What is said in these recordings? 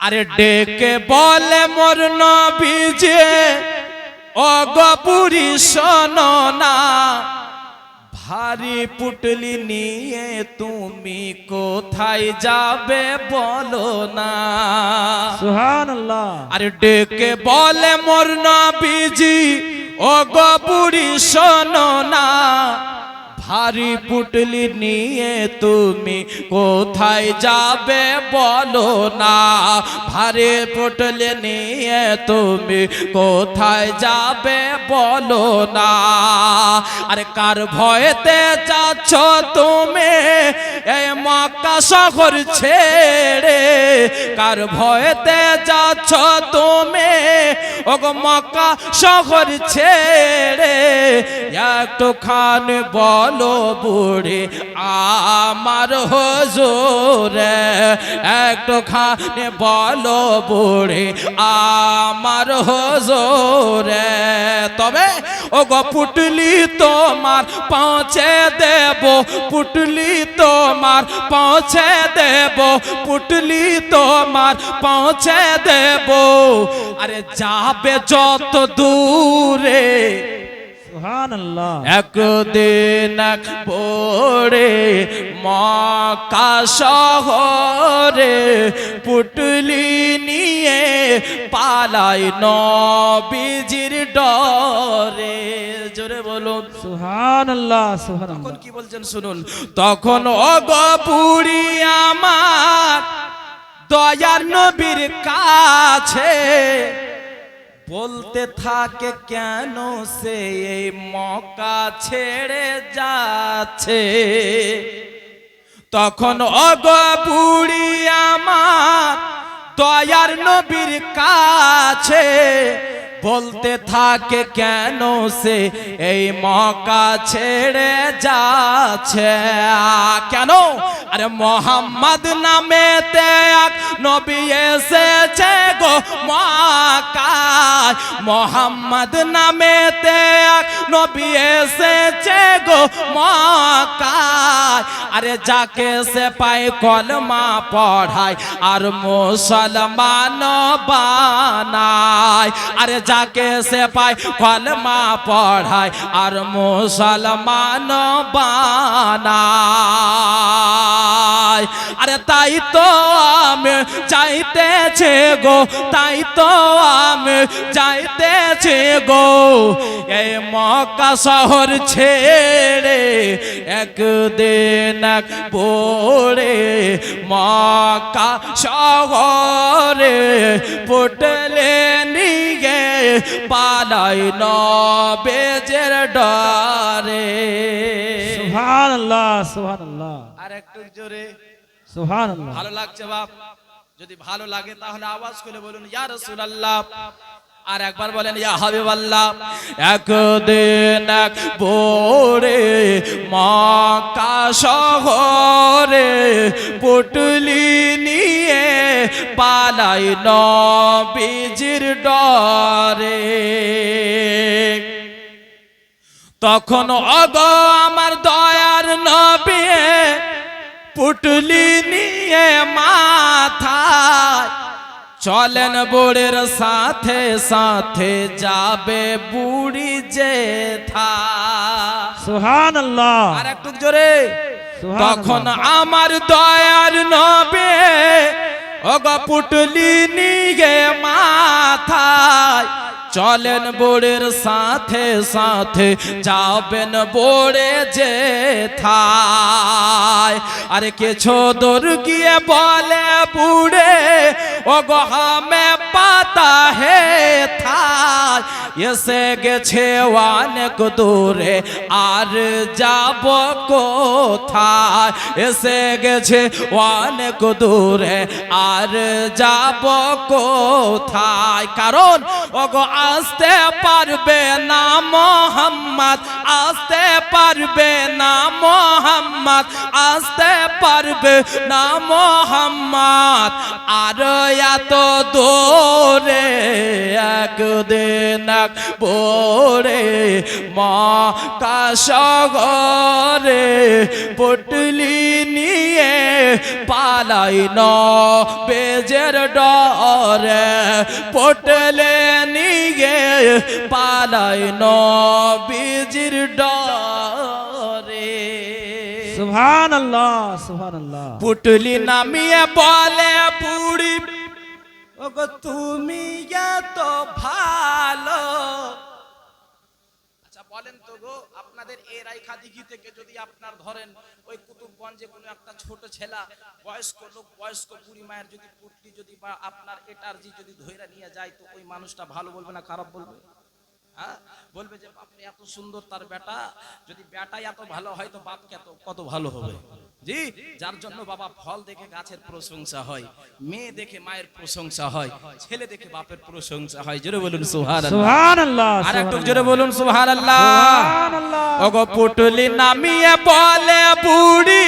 আরে ডেকে বলে মোর নবীজি ও গপুরি শোনো না, ভারী পুটলি নিয়ে তুমি কোথায় যাবে বলো না। সুবহানাল্লাহ। আরে ডেকে বলে মোর নবীজি ও গপুরি শোনো না, ভারী পুটলি নিয়ে তুমি কোথায় যাবে বলো না। ভারী পুটলি নিয়ে তুমি কোথায় যাবে বলো না। আরে কার ভয়েতে যাচ্ছ তুমি এই মক্কা শহর ছেড়ে, কার ভয়েতে যাচ্ছ তুমি ওগো মক্কা শহর ছেড়ে, একটুখানি বলো বুড়ি আমার হুজুর, একটুখানি বলো বুড়ি আমার হুজুর, তবে ওগো পুটলি তোমার পৌঁছে দেব, পুটলি তোমার পৌঁছে দেব, পুটলি তোমার পৌঁছে দেব। আরে যাবে যত দূরে সুবহানাল্লাহ। একদিন পড়ে মক্কা শহরে পুটলি নিয়ে পালাই নবীজির ডরে। জোরে বলুন সুবহানাল্লাহ তখন সুবহানাল্লাহ। কি বলছেন শুনুন। তখন ওগো বুড়ি আমার দয়ার নবীর কাছে বলতে থাকে কেন সে এই মক্কা ছেড়ে যাচ্ছে। তখন ওগো বুড়ি আমার দয়ার নবীর কাছে বলতে থাকে কেন সে এই মক্কা ছেড়ে যাচ্ছে। কেন? আরে মোহাম্মদ নামেতে এক নবী এসেছে গো মক্কায়, মোহাম্মদ নামেতে এক নবী এসেছে গো মক্কায়। আরে যাকে সে পায় কলমা পড়ায় আর মুসলমান বানায়, আরে যাকে সে পায় কলমা পড়ায় আর মুসলমান বানায়। আরে তাই তো আমি চাইতেছে গো, তাই তো আমি চাইতেছে গো এই মক্কা শহর ছেড়ে একদিন পড়ে মক্কা শহরে পুটলে নিয়ে পালাই নবীজির ডরে। সুবহানাল্লাহ সুবহানাল্লাহ। আর একটু জোরে সুবহানাল্লাহ। ভালো লাগছে বাপ? যদি ভালো লাগে তাহলে আওয়াজ করে বলুন ইয়া রাসূলুল্লাহ। আর একবার বলেন ইয়া হাবিবাল্লাহ। একদিন পড়ে মক্কা শহরে পুটলি নিয়ে পালাই নবীজির ডরে। তখন ওগো আমার দয়ার নবী পুটলি নিয়ে মাথায় চলেন বুড়ির সাথে সাথে যাবে বুড়ি যেথা। সুবহানাল্লাহ। আর একটু জোরে। তখন আমার দয়ার নবী ওগো পুটলি নিয়ে মাথায় চলেন বুড়ির সাথে সাথে যাবেন বুড়ে যেথায়। আরে কিছু দূর গিয়ে বলে বুড়ে ওগো হামে পাতা হে থায়, এসে গেছে অনেক দূরে আর যাব কোথায়, এসে গেছে অনেক দূরে আর যাব কোথায়। কারণ ওগো আসতে পারবে না মোহাম্মদ, আসতে পারবে না মোহাম্মদ, আসতে পারবে না মোহাম্মদ। আর এত দূর ভোরে একদিন এক ভোরে মক্কা শহরে পুটলি নিয়ে পালাই নবীজির ডরে পুটলে নিয়ে পালাই নবীজির ডরে সুবহানাল্লাহ সুবহানাল্লাহ। পুটলি নামিয়ে বলে বুড়ি ওগো তুমি এত ভালো। আচ্ছা বলেন তো গো, আপনাদের এই রায়খাদিঘি থেকে যদি আপনার ধরেন ওই কুতুবগঞ্জে কোনো একটা ছোট ছেলা বয়স্ক লোক বয়স্ক বুড়ি মায়ের যদি পুটলি যদি বা আপনার এটার্জি যদি ধইরা নিয়ে যায়, তো ওই মানুষটা ভালো বলবে না খারাপ বলবে? হ্যাঁ, বলবে যে বাপরে এত সুন্দর তার বেটা, যদি বেটাই এত ভালো হয় তো বাপ কত ভালো হবে। জি, যার জন্য বাবা ফল দেখে গাছের প্রশংসা হয়, মেয়ে দেখে মায়ের প্রশংসা হয়, ছেলে দেখে বাপের প্রশংসা হয়। জোরে বলুন সুবহানাল্লাহ সুবহানাল্লাহ। আর একটু জোরে বলুন সুবহানাল্লাহ। সুবহানাল্লাহ। ওগো পুটলি নামিয়ে বলে বুড়ি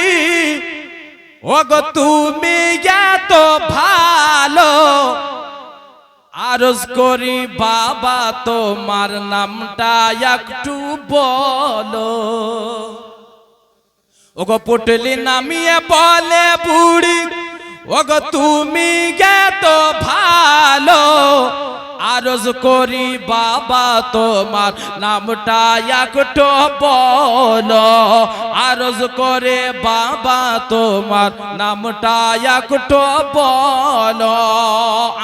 ওগো তুমি এত ভালো, আরজ করি বাবা তোমার নামটা একটু বলো। ওগো পুটলি নামিয়ে বলে বুড়ি ওগো তুমি এত ভালো, আরজ করি বাবা তোমার নামটা একটু বলো। আরজ করে বাবা তোমার নামটা একটু বলো।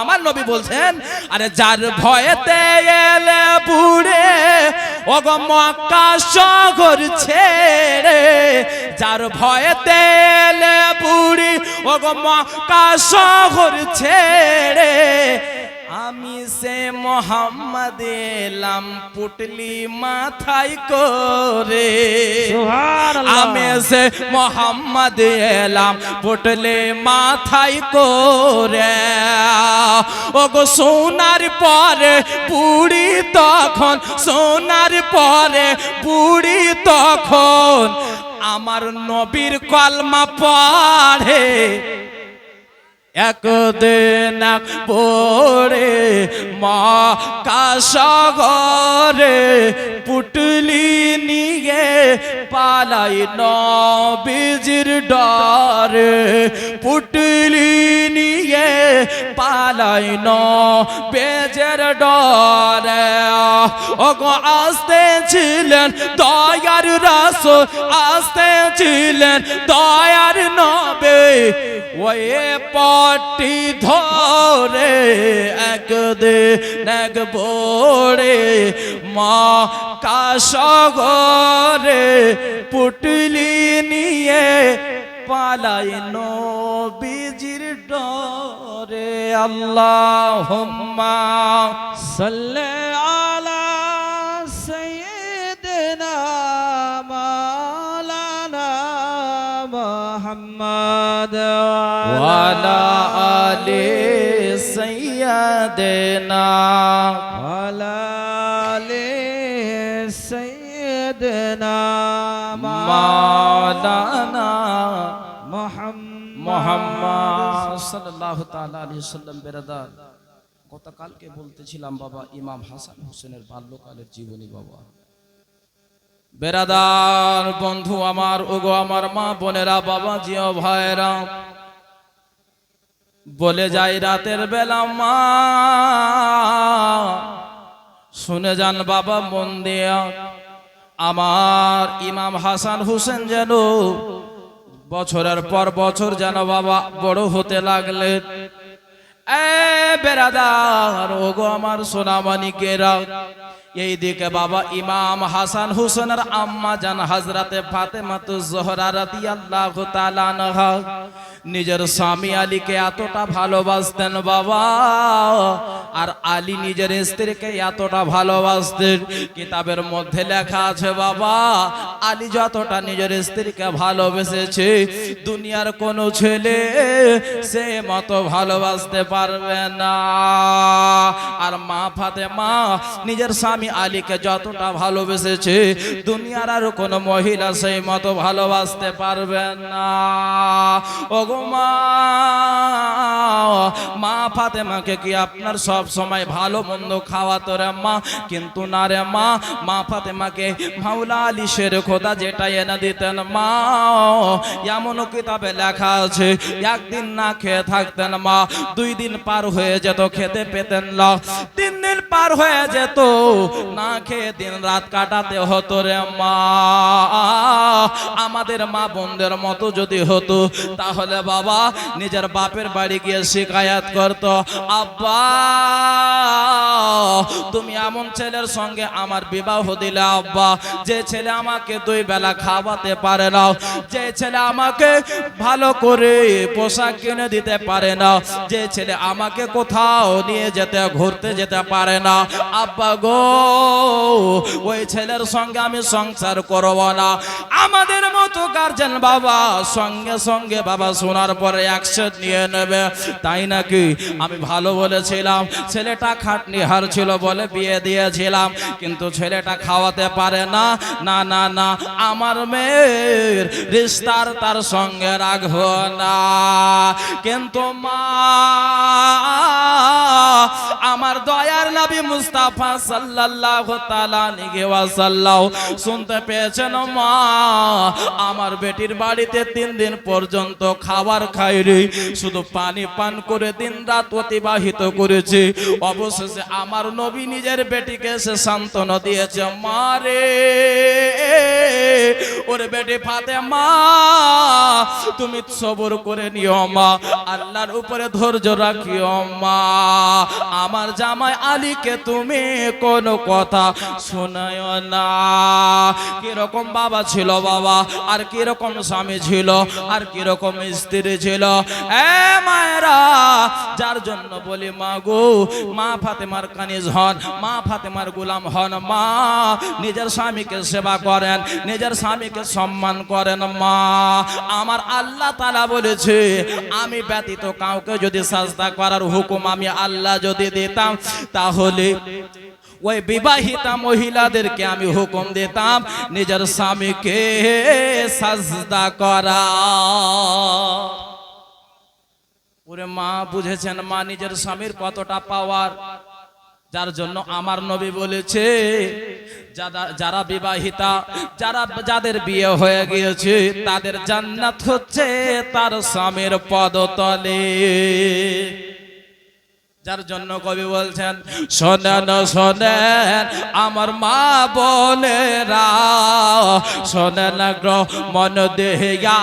আমার নবী বলছেন, আরে যার ভয়েতে এলে বুড়ে ওগো মক্কা শহর ছেড়ে, যার ভয়েতে এলে বুড়ি ওগো মক্কা শহর ছেড়ে, আমি সে মোহাম্মদ এলাম পুটলি মাথায় করে। সুবহানাল্লাহ। আমি সে মোহাম্মদ এলাম পুটলি মাথায় করে। ওগো সোনার পরে বুড়ি তখন, সোনার পরে বুড়ি তখন আমার নবীর কলমা পড়ে। একদিন এক ভোরে মক্কা শহরে পুটলি নিয়ে পালাই নবীজির ডরে। পুটলি নিয়ে পালাই নবীজির ডরে। ওগো আসতে ছিলেন দয়ার রাসূল, আসতে ছিলেন দয়ার নবী, ওই পটি ধরে একদিন এক ভোরে মক্কা শহরে পুটলি নিয়ে পালাই নবীজির ডরে। আল্লাহুম্মা সাল্লি আলা সাইয়্যিদিনা মাওলানা মুহাম্মদ ওয়ালা আলি সাইয়্যিদিনা ওয়ালা আলি সাইয়্যিদিনা মাওলানা মুহাম্মদ মুহাম্মদ সাল্লাল্লাহু তাআলা আলাইহি ওয়াসাল্লাম। বেরাদার, গতকালকে বলতেছিলাম বাবা ইমাম হাসান হোসেনের বাল্যকালের জীবনী। বাবা বেরাদার বন্ধু আমার, ওগো আমার মা বোনেরা, বাবা জিও ভাইরা, বলে যাই রাতের বেলা মা শুনে যান বাবা মন দিয়া, আমার ইমাম হাসান হোসেন যেন বছরের পর বছর যেন বাবা বড় হতে লাগলেন। বেরাদার ওগো আমার সোনামানিকেরা, এইদিকে বাবা ইমাম হাসান হোসেনের আম্মা জান হযরতে ফাতেমাতুজ জোহরা রাদিয়াল্লাহু তাআলা আনহা নিজের স্বামী আলীকে এতটা ভালোবাসতেন বাবা, আর আলী নিজের স্ত্রীকে এতটা ভালোবাসতেন, কিতাবের মধ্যে লেখা আছে বাবা আলী যতটা নিজের স্ত্রীকে ভালোবেসেছে দুনিয়ার কোনো ছেলে সে মতো ভালোবাসতে পারবে না। আর মা ফাতেমা নিজের স্বামী আলীকে যতটা ভালোবেসেছে দুনিয়ার আর কোনো মহিলা সেই মতো ভালোবাসতে পারবে না। ও ওগো মা, মা ফাতেমাকে কি আপনার সব সময় ভালো মন্দ খাওয়াতো রে মা? কিন্তু না রে মা, মা ফাতেমাকে মাওলা আলী শের খোদা যেটা এনে দিতেন মা, এমন কিতাবে লেখা আছে একদিন না খেয়ে থাকতেন মা, 2 দিন পার হয়ে যেত খেতে পেতেন না, 3 দিন পার হয়ে যেত না খেয়ে দিন রাত কাটাতে হতো রে মা। আমাদের মা বোনদের মতো যদি হতো তাহলে বাবা নিজের বাপের বাড়ি গিয়ে শিকায়াত করতো, আব্বা তুমি এমন ছেলের সঙ্গে আমার বিবাহ দিলে আব্বা, যে ছেলে আমাকে 2 বেলা খাওয়াতে পারে না, যে ছেলে আমাকে ভালো করে পোশাক কিনে দিতে পারে না, যে ছেলে আমাকে কোথাও নিয়ে যেতে ঘুরতে যেতে পারে না, আব্বা গো ওই ছেলের সঙ্গে আমি সংসার করব না। আমাদের মতো গার্জেন বাবা সঙ্গে সঙ্গে বাবা শোনার পরে অ্যাকশন নিয়ে নেবে, তাই নাকি? আমি ভালো বলেছিলাম, ছেলেটা খাটনিহার ছিল বলে বিয়ে দিয়েছিলাম, কিন্তু ছেলেটা খাওয়াতে পারে না, না না না, আমার মেয়ের রিস্তার তার সঙ্গে রাখবো না। কিন্তু মা আমার দয়ার নবী মুস্তাফা সাল্লাল্লাহু তাআলা আলাইহি ওয়াসাল্লাম শুনতে পেয়েছেন মা আমার বেটির বাড়িতে 3 দিন পর্যন্ত খাবার খায়নি, শুধু পানি পান করে দিন রাত অতিবাহিত করেছে। অবশেষে আমার নবী নিজের বেটিকে সে সান্ত্বনা দিয়েছে, মা রে ওরে বেটি ফাতেমা তুমি সবর করে নিও মা, আল্লাহর উপরে ধৈর্য রাখিও মা, আমার জামাই আলীকে তুমি কোনো কথা শোনায়ও না। কিরকম বাবা ছিল বাবা, আর কিরকম স্বামী ছিল, আর কিরকম স্ত্রী ছিল। এ মায়েরা, যার জন্য বলি মা গো, মা ফাতেমার কানিজ হন, মা ফাতেমার গোলাম হন, মা নিজের স্বামীকে সেবা করেন, নিজের স্বামীকে সম্মান করেন মা। আমার আল্লাহ তাআলা বলেছে আমি ব্যতীত কাউকে যদি সাজদা করার হুকুম আমি আল্লাহ যদি দিতাম, তাহলে ওই বিবাহিতা মহিলাদেরকে আমি হুকুম দিতাম নিজের স্বামীকে সাজদা করা। ওরে মা বুঝেছেন মা নিজের স্বামীর কতটা পাওয়ার, যার জন্য আমার নবী বলেছে যারা বিবাহিতা, যাদের বিয়ে হয়ে গিয়েছে তাদের জান্নাত হচ্ছে তার স্বামীর পদতলে। যার জন্য কবি বলছেন শোনেন শোনেন আমার মা বোনেরা, শোনেন গ্রহ মন দেয়া,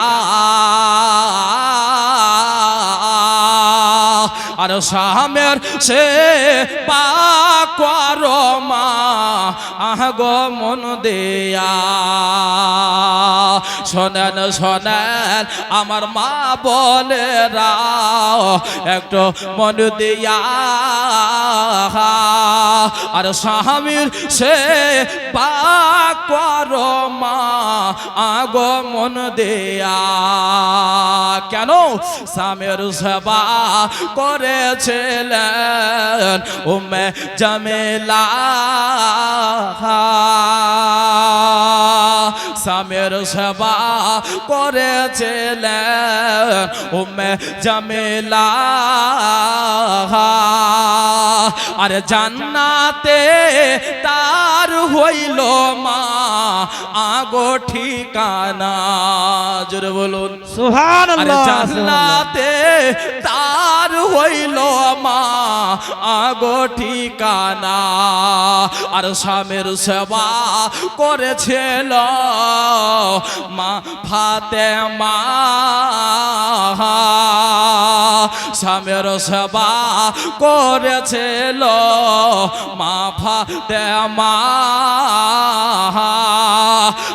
আর স্বামীর সে পাকর মা গো মন দেয়া। শোনেন শোনেন আমার মা বোনেরা একটু মন দিয়া, আর স্বামীর সে পাকর মা গো মন দেয়া। কেন? স্বামীর সেবা করেছিলেন উম্মে জামিলা, স্বামীর সেবা করেছিলেন উম্মে জামিলা, আর জান্নাতে তার হইল মা আগো ঠিকানা। জোরে বলুন সুবহানাল্লাহ। জান্নাতে তার হইল মা আগো ঠিকানা, আর স্বামীর সেবা করেছিল মা ফাতেমা, স্বামীর সেবা করেছিল মা ফাতেমা,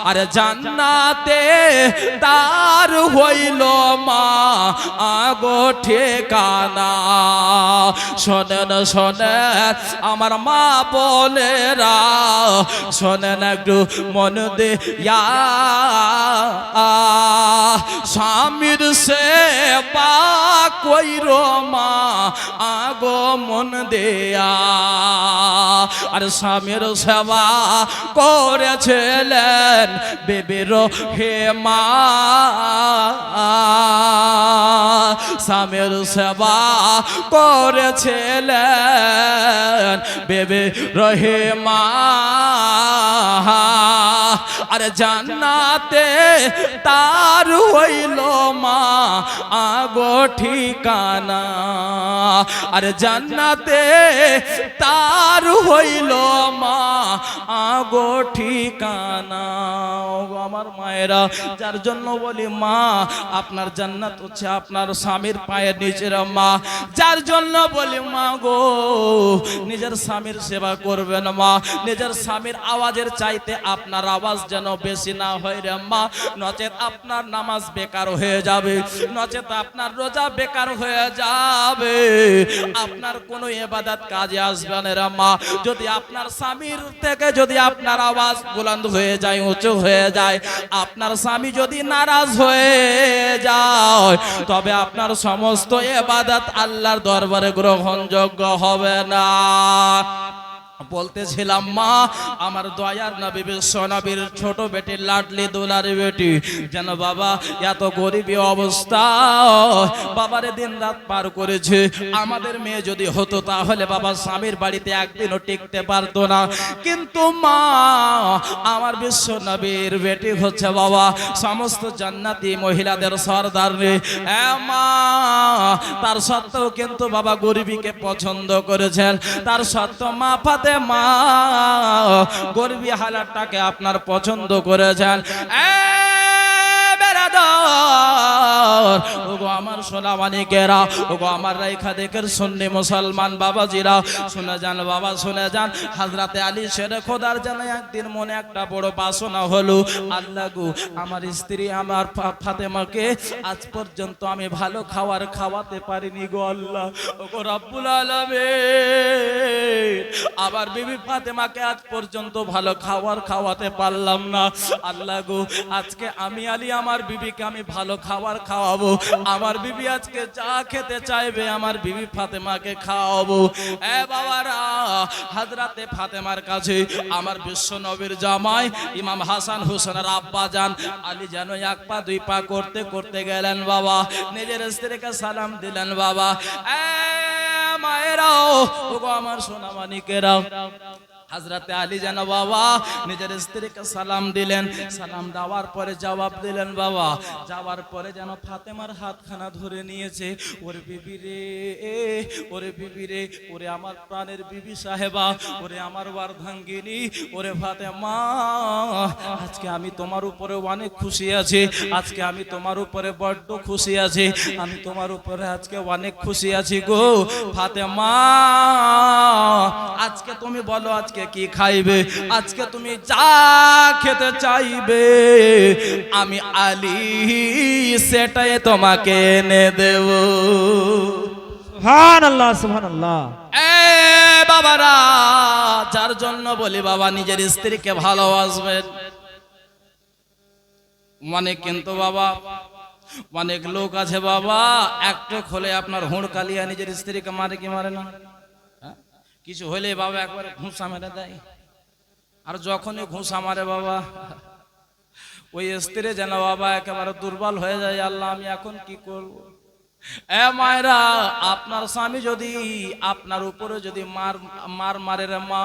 আর জান্নাতে তার হইল মা আগো ঠিকানা। ঠিকানা। শোনেন শোনেন আমার মা বোনেরা, শোনেন একটু মন দিয়া, স্বামীর সেবা কইরো মা আগো মন দেয়া। আর স্বামীর সেবা করেছিলেন বেবির হে মা, স্বামীর সেবা করেছিলেন বেবে রহে মা। আর জান্নাতে তার হইল মা আগো ঠিকানা। আর জান্নাতে তার হইল মা আগো ঠিকানা। আমার মায়েরা, যার জন্য বলি মা আপনার জান্নাত হচ্ছে আপনার স্বামীর পায়ের নিচের মা। যার জন্য বলি মা গো নিজের স্বামীর সেবা করবেন মা। নিজের স্বামীর আওয়াজের চাইতে আপনার আওয়াজ যেন বেশি না হয় রে মা, নচেত আপনার নামাজ বেকার হয়ে যাবে, নচেত আপনার রোজা বেকার হয়ে যাবে, আপনার কোনো ইবাদত কাজে আসবে না রে মা। যদি আপনার স্বামীর থেকে যদি আপনার আওয়াজ বুলন্দ হয়ে যায়, উঁচু হয়ে যায়, আপনার স্বামী যদি নারাজ হয়ে যায়, তবে আপনার সমস্ত ইবাদত আল্লাহর দরবারে গ্রহণযোগ্য হবে না। বলতেছিলাম মা আমার দয়ার নবী বিশ্ব নবীর ছোট বেটি লাডলি দুলার বেটি যেন বাবা এত গরিবী অবস্থা বাবারে দিন রাত পার করেছে। আমাদের মেয়ে যদি হতো তাহলে বাবা স্বামীর বাড়িতে একদিনও টিকতে পারতো না। কিন্তু মা আমার বিশ্ব নবীর বেটি হচ্ছে বাবা সমস্ত জান্নাতি মহিলাদের সরদার রে মা। তার সত্ত্বেও কিন্তু বাবা গরিবীকে পছন্দ করেছেন। তার সত্ত্বেও মা ফাতে মা গরিবী হালাতটাকে আপনার পছন্দ করেছেন। ওগো আমার সোনা মানিকেরা, ওগো আমার রাইখা দেখের সুন্নি মুসলমান বাবাজিরা, শুনে যান বাবা শুনে যান। হযরতে আলী শেরে খোদার যেন একদিন মনে একটা বড় বাসনা হলো, আল্লাহ গো আমার স্ত্রী আমার ফাতেমাকে আজ পর্যন্ত আমি ভালো খাবার খাওয়াতে পারিনি গো আল্লাহ। ওগো রব্বুল আলামিন আবার বিবি ফাতেমাকে আজ পর্যন্ত ভালো খাবার খাওয়াতে পারলাম না। আল্লাহ গো আজকে আমি আলী আমার বিবিকে আমি ভালো খাবার খাওয়াবো। আমার বিবি আজকে যা খেতে চাইবে আমার বিবি ফাতেমাকে খাওয়াবো। এ বাবারা, হযরতে ফাতেমার কাছে আমার বিশ্ব নবীর জামাই ইমাম হাসান হুসেনের আব্বা জান আলী যেন এক পা দুই পা করতে করতে গেলেন বাবা, নিজের স্ত্রীকে সালাম দিলেন বাবা। এ মায়েরাও, ওগো আমার সোনা মানিকেরাও, হযরতে আলী যেন বাবা নিজের স্ত্রীকে সালাম দিলেন। সালাম দেওয়ার পরে জবাব দিলেন বাবা। যাওয়ার পরে যেন ফাতেমার হাতখানা ধরে নিয়েছে। ওরে বিবি রে, ওরে বিবি রে, ওরে আমার প্রাণের বিবি সাহেবা, ওরে আমার ওয়ার্ধাঙ্গিনী, ওরে ফাতেমা, আজকে আমি তোমার উপরে অনেক খুশি আছি। আজকে আমি তোমার উপরে বড্ড খুশি আছি। আমি তোমার উপরে আজকে অনেক খুশি আছি গো ফাতেমা। আজকে তুমি বলো আজকে কি খাইবে? আজকে তুমি যা খেতে চাইবে আমি আলী সেটাই তোমাকে এনে দেব। সুবহানাল্লাহ সুবহানাল্লাহ। এ বাবারা, যার জন্য বলি বাবা নিজের স্ত্রীকে ভালোবাসবেন। মানে কিন্তু বাবা অনেক লোক আছে বাবা একটু খোলে আপনার হুড় কালিয়া নিজের স্ত্রীকে মারে কি মারে না? কিছু হইলে বাবা একবার ঘুষা মেরে দেয়। আর যখনই ঘুষা মারে বাবা ওই স্ত্রী যেন বাবা একেবারে দুর্বল হয়ে যায়। আল্লাহ আমি এখন কি করব? এ মায়েরা, আপনার স্বামী যদি আপনার উপরে যদি মারে রে মা,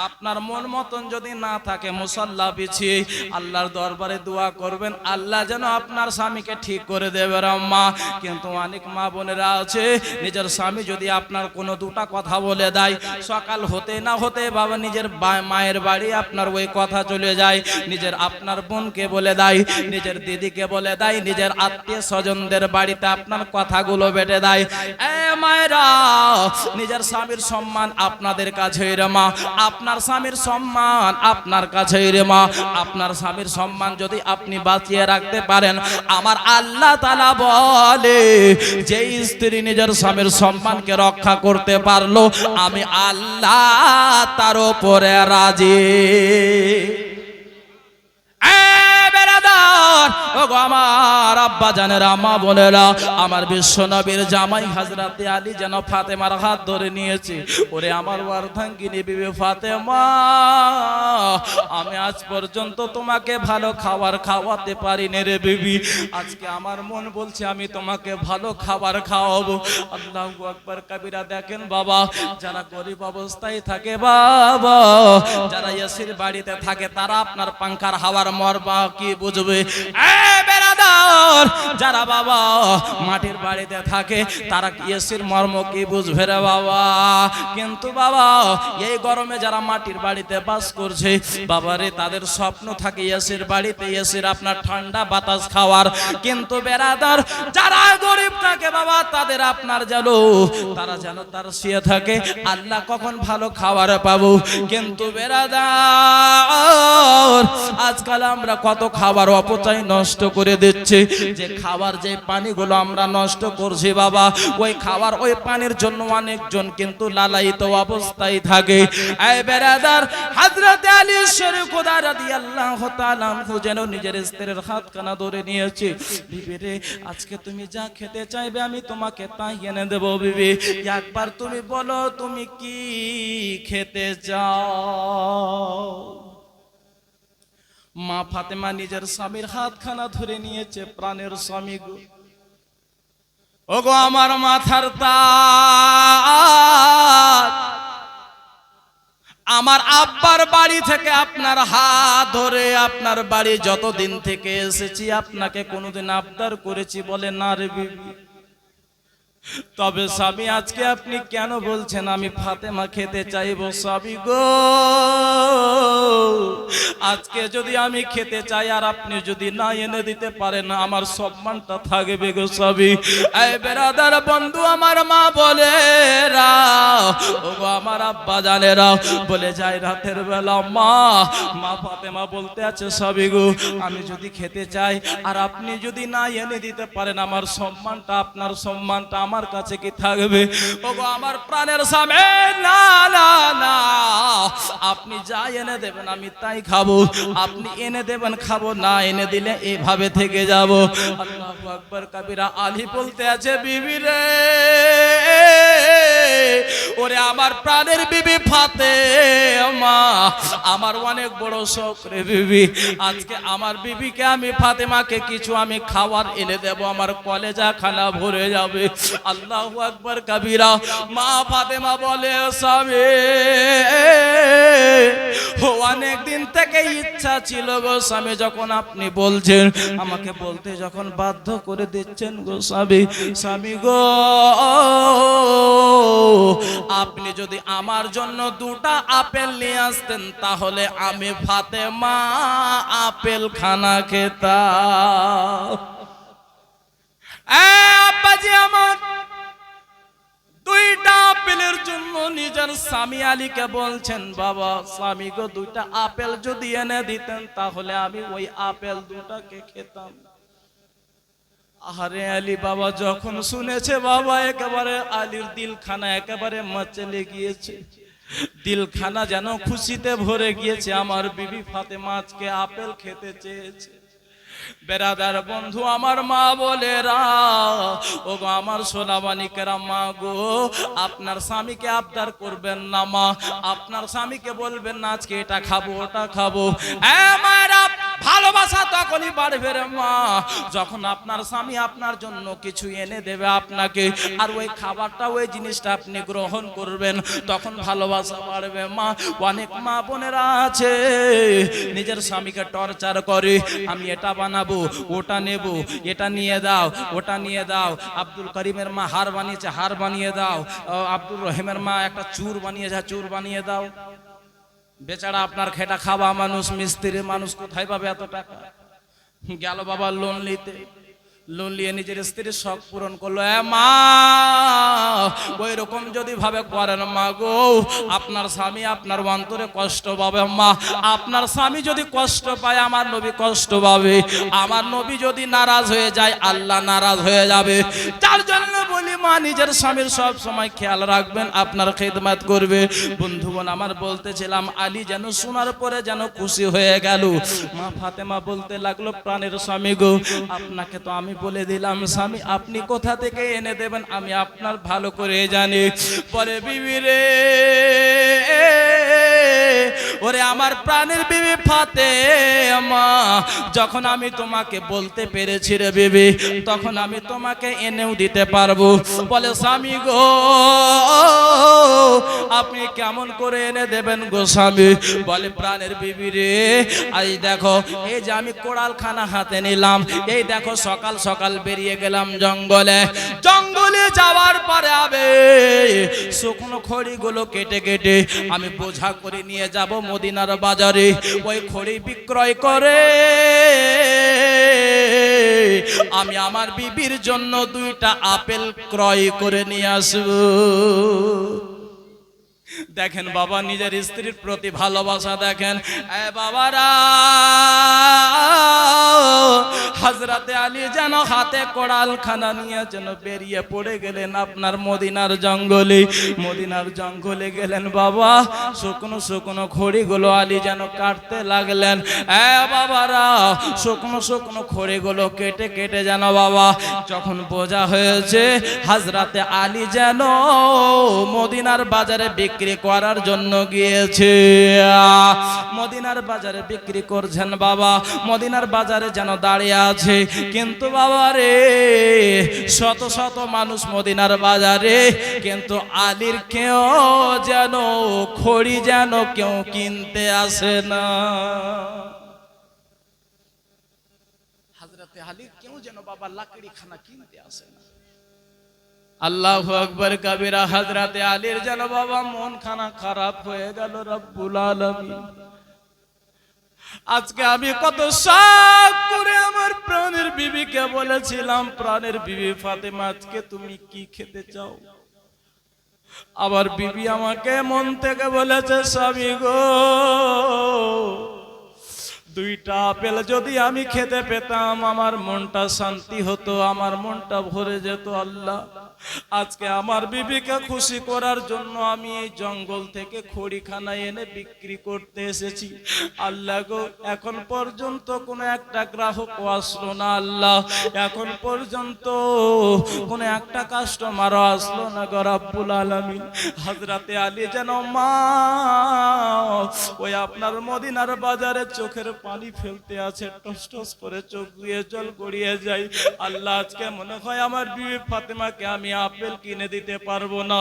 আপনার মন মতন যদি না থাকে মুসাল্লা বিছিয়ে আল্লাহর দরবারে দোয়া করবেন, আল্লাহ যেন আপনার স্বামীকে ঠিক করে দেবে রে মা। কিন্তু অনেক মা বোনেরা আছে নিজের স্বামী যদি আপনার কোনো দুটা কথা বলে দেয়, সকাল হতে না হতে বাবা নিজের মায়ের বাড়ি আপনার ওই কথা চলে যায়। নিজের আপনার বোনকে বলে দেয়, নিজের দিদিকে বলে দেয়, নিজের আত্মীয় স্বজনদের বাড়িতে আপনার কথা কথাগুলো বেটে দেয়। এ মায়েরা, নিজের স্বামীর সম্মান আপনাদের কাছে রে মা, আপনার স্বামীর সম্মান আপনার কাছে রে মা। আপনার স্বামীর সম্মান যদি আপনি বাঁচিয়ে রাখতে পারেন, আমার আল্লাহ তাআলা বলে যে স্ত্রী নিজের স্বামীর সম্মানকে রক্ষা করতে পারলো, আমি আল্লাহ তার উপরে রাজি। আমার আব্বা জানেরা, মা বোনেরা, আমার বিশ্ব নবীর জামাই হযরতে আলী যেন ফাতেমার হাত ধরে নিয়েছে। ওরে আমার অর্ধাঙ্গিনী বিবি ফাতেমা, আমি আজ পর্যন্ত তোমাকে ভালো খাবার খাওয়াতে পারিনি রে বিবি, আজকে আমার মন বলছে আমি তোমাকে ভালো খাবার খাওয়াবো। আল্লাহু আকবার কবিরা। দেখেন বাবা, যারা গরিব অবস্থায় থাকে বাবা, যারা এসির বাড়িতে থাকে, তারা আপনার পাঙ্খার হাওয়ার মর্ম কি বুঝবে? যারা বাবা মাটির বাড়িতে থাকে, তারা এসির মর্ম কি বুঝবে রে বাবা? কিন্তু বাবা, এই গরমে যারা মাটির বাড়িতে বাস করছে বাবারে, তাদের স্বপ্ন থাকে এসির বাড়িতে এসির আপনার ঠান্ডা বাতাস খাওয়ার। কিন্তু বেরাদার, যারা গরিব থাকে বাবা, তাদের আপনার তারা যেন তার শুয়ে থাকে, আল্লাহ কখন ভালো খাবার পাবো। কিন্তু বেরাদার, আজকাল আমরা কত খাবার অপচয় নষ্ট করে দিচ্ছি। যে খাবার, যে পানিগুলো আমরা নষ্ট করছি বাবা, ওই খাবার ওই পানির জন্য অনেকজন কিন্তু লালায়িত অবস্থায় থাকে। এই বেরাদার, হযরতে আলী শরীফ খোদা রাদিয়াল্লাহু তাআলা আনহু যেন নিজের স্ত্রীর হাতখানা ধরে নিয়েছে। বিবি রে, আজকে তুমি যা খেতে চাইবে আমি তোমাকে তাই এনে দেব। বিবি, একবার তুমি বলো তুমি কি খেতে চাও? মা ফাতেমা নিজের স্বামীর হাতখানা ধরে নিয়েছে। প্রাণের স্বামী গো, ওগো আমার মাথার তাজ, আমার আব্বার বাড়ি থেকে আপনার হাত ধরে আপনার বাড়ি যতদিন থেকে এসেছি, আপনাকে কোনোদিন আবদার করেছি বলে না রে বিবি? তবে স্বামী, আজকে আপনি কেন বলছেন আমি ফাতেমা খেতে চাইবো? স্বামী গো, আজকে যদি আমি খেতে চাই আর আপনি যদি না এনে দিতে পারেন, আমার সম্মানটা থাকবে গো স্বামী। এই বেরাদার বন্ধু, আমার মা বলে ও আমার আব্বা জানেরা, বলে যায় রাতের বেলা মা ফাতেমা বলতে আছে, স্বামী গো, আমি যদি খেতে চাই আর আপনি যদি না এনে দিতে পারেন, আমার সম্মানটা, আপনার সম্মানটা আমার কাছে কি থাকবে? ওগো আমার প্রাণের স্বামী, না না না, আপনি যা এনে দেবেন আমি তাই খাবো। আপনি এনে দেবেন খাবো, না এনে দিলে এইভাবে থেকে যাব। আল্লাহু আকবার কবিরা। আলী বলতে আছে, বিবি রে, ওরে আমার প্রাণের বিবি ফাতেমা, আমার অনেক বড় শখ রে বিবি, আজকে আমার বিবিকে আমি ফাতেমাকে কিছু আমি খাবার এনে দেব, আমার কলেজা খানা ভরে যাবে। আল্লাহু আকবার কবিরা। মা ফাতেমা বলে, স্বামী, অনেক দিন থেকে ইচ্ছা ছিল গো স্বামী, যখন আপনি বলছেন, আমাকে বলতে যখন বাধ্য করে দিচ্ছেন গো স্বামী, স্বামী গো, আপনি যদি আমার জন্য দুটা আপেল নিয়ে আসতেন, তাহলে আমি ফাতেমা আপেল খানা খেতাম। আব্বাজি আমার দুইটা আপেলের জন্য নিজের স্বামী আলীকে বলছেন, বাবা স্বামী গো, দুইটা আপেল যদি এনে দিতেন, তাহলে আমি ওই আপেল দুটাকে খেতাম। আরে আলী বাবা যখন শুনেছে বাবা, একেবারে আলীর দিলখানা একেবারে মচলে গিয়েছে, দিলখানা যেন খুশিতে ভরে গিয়েছে। আমার বিবি ফাতেমা আজকে আপেল খেতে চেয়েছে। বেরাদার বন্ধু, আমার মা বলে ও গো আমার সোনামানিকেরা, মা গো, আপনার স্বামীকে আবদার করবেন না মা, আপনার স্বামীকে বলবেন না আজকে এটা খাবো ওটা খাবো। মায়েরা, ভালোবাসা তখনই বাড়বে রে মা, যখন আপনার স্বামী আপনার জন্য কিছু এনে দেবে আপনাকে, আর ওই খাবারটা, ওই জিনিসটা আপনি গ্রহণ করবেন, তখন ভালোবাসা বাড়বে মা। অনেক মা বোনেরা আছে নিজের স্বামীকে টর্চার করে, আমি এটা বানাবো, ওটা নেব, এটা নিয়ে দাও, ওটা নিয়ে দাও। আব্দুল করিমের মা হার বানিয়েছে, হার বানিয়ে দাও। আব্দুল রহিমের মা একটা চুর বানিয়েছে, চুর বানিয়ে দাও। বেচারা আপনার খেটা খাওয়া মানুষ, মিস্ত্রি মানুষ, কোথায় পাবে এত টাকা? গেল বাবা লোন নিতে, লোন নিয়ে নিজের স্ত্রীর শখ পূরণ করলো। মা ওই রকম যদি ভাবে করেন মা গো, আপনার স্বামী আপনার অন্তরে কষ্ট পাবে। মা আপনার স্বামী যদি কষ্ট পায় আমার নবী কষ্ট পাবে, আমার নবী যদি নারাজ হয়ে যায় আল্লাহ নারাজ হয়ে যাবে। তার জন্য বলি মা নিজের স্বামীর সব সময় খেয়াল রাখবেন, আপনার খেদমত করবে। বন্ধুগণ আমার বলতেছিলাম আলী যেন শোনার পরে যেন খুশি হয়ে গেল। মা ফাতেমা বলতে লাগলো প্রাণের স্বামী গো, আপনাকে তো আমি বলে দিলাম স্বামী আপনি কোথা থেকে এনে দেবেন আমি আপনার ভালো করে জানি। পরে বিবি রে, ওরে আমার প্রাণের বিবি ফাতেমা, যখন আমি তোমাকে বলতে পেরেছি রে বিবি, তখন আমি তোমাকে এনেও দিতে পারবো। বলে স্বামী গো আপনি কেমন করে এনে দেবেন গো স্বামী? বলে প্রাণের বিবি রে, আজ দেখো এই যে আমি কোড়ালখানা হাতে নিলাম, এই দেখো সকাল সকাল বেরিয়ে গেলাম জঙ্গলে। জঙ্গলে যাওয়ার পরে আবে শুকনো খড়িগুলো কেটে কেটে আমি বোঝা করে নিয়ে যাব মদিনার বাজারে। ওই খড়ি বিক্রয় করে আমি আমার বিবির জন্য 2টা আপেল ক্রয় করে নিয়ে আসবো। দেখেন বাবা নিজের স্ত্রীর প্রতি ভালোবাসা দেখেন। বাবারা হযরতে আলী যেন হাতে কোড়ালখানা নিয়ে যেন বেরিয়ে পড়ে গেলেন আপনার মদিনার জঙ্গলে। মদিনার জঙ্গলে গেলেন বাবা, শুকনো শুকনো খড়িগুলো আলী যেন কাটতে লাগলেন। বাবারা শুকনো শুকনো খড়িগুলো কেটে কেটে যেন বাবা যখন বোঝা হয়েছে হযরতে আলী যেন মদিনার বাজারে বিক্রি করার জন্য গিয়েছে। মদিনার বাজারে বিক্রি করছেন বাবা, মদিনার বাজারে যেন দাঁড়িয়ে আছে। কিন্তু বাবা রে শত শত মানুষ মদিনার বাজারে, কিন্তু আলীর কেউ যেন খড়ি যেন কেউ কিনতে আসে না। হযরতে আলীর কেউ যেন বাবা লাকড়ি খানা কিনতে আসে না। আল্লাহু আকবার কবিরা। হযরতে আলীর যেন বাবা মন খানা খারাপ হয়ে গেল। রব্বুল আলামিন আজকে আমি কত শখ করে আমার প্রাণের বিবিকে বলেছিলাম প্রাণের বিবি ফাতেমা আজকে তুমি কি খেতে চাও? আবার বিবি আমাকে মন থেকে বলেছে স্বামী গো 2টা আপেল যদি আমি খেতে পেতাম আমার মনটা শান্তি হতো, আমার মনটা ভরে যেত। আল্লাহ আজকে আমার বিবিকে খুশি করার জন্য আমি এই জঙ্গল থেকে খড়িখানা এনে বিক্রি করতে এসেছি। আল্লাহ গো এখন পর্যন্ত কোনো একটা গ্রাহক আসলো না। আল্লাহ এখন পর্যন্ত কোনো একটা কাস্টমারও আসলো না গো রব্বুল আলামিন। হযরতে আলী যেন মা ওই আপনার মদিনার বাজারে চোখের পানি ফেলতে আছে, টস টস করে চোখ দিয়ে জল গড়িয়ে যায়। আল্লাহ আজকে মনে হয় আমার বিবি ফাতেমাকে আমি আপেল কিনে দিতে পারবো না,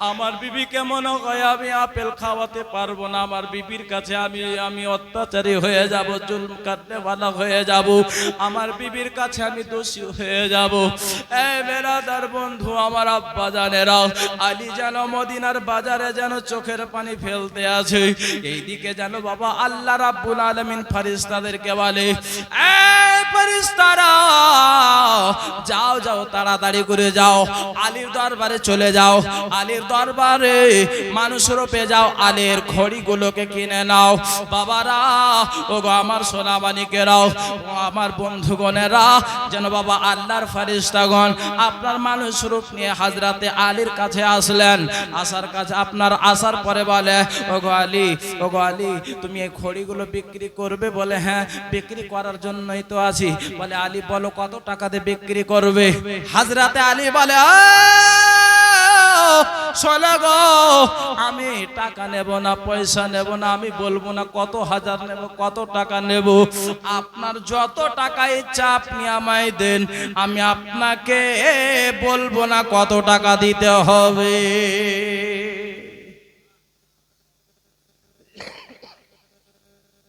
আমার বিবিকে মনে হয় আমি আপেল খাওয়াতে পারবো না, আমার বিবির কাছে আমি অত্যাচারী হয়ে যাব, জুলম কাটনেওয়ালা হয়ে যাব, আমার বিবির কাছে আমি দোষী হয়ে যাব। এই বেরাদার বন্ধু আমার আব্বা জানেরা, আলী যেন মদিনার বাজারে যেন চোখের পানি ফেলতে আছে। এইদিকে যেন বাবা আল্লাহ রাব্বুল আলামিন ফেরেশতাদেরকে বলে এই ফেরেশতারা যাও যাও তাড়াতাড়ি করে যাও আলীর দরবারে চলে যাও, আলীর দরবারে মানুষ রূপে যাও, আলীর খড়িগুলোকে কিনে নাও। বাবারা ওগো আমার সোনামানিকেরাও, ও আমার বন্ধুগণেরা, যেন বাবা আল্লাহর ফেরেশতাগণ আপনার মানুষ রূপ নিয়ে হযরতে আলীর কাছে আসলেন। আসার পরে বলে ওগো আলী তুমি এই খড়িগুলো বিক্রি করবে? বলে হ্যাঁ বিক্রি করার জন্যই তো আছি। বলে আলী বলো কত টাকা দিয়ে বিক্রি করবে? হযরতে আলী বলে শোনো গো আমি টাকা নেব না, পয়সা নেব না, আমি বলবো না কত হাজার নেব, কত টাকা নেব, আপনার যত টাকা ইচ্ছা আপনি আমায় দেন, আমি আপনাকে বলবো না কত টাকা দিতে হবে।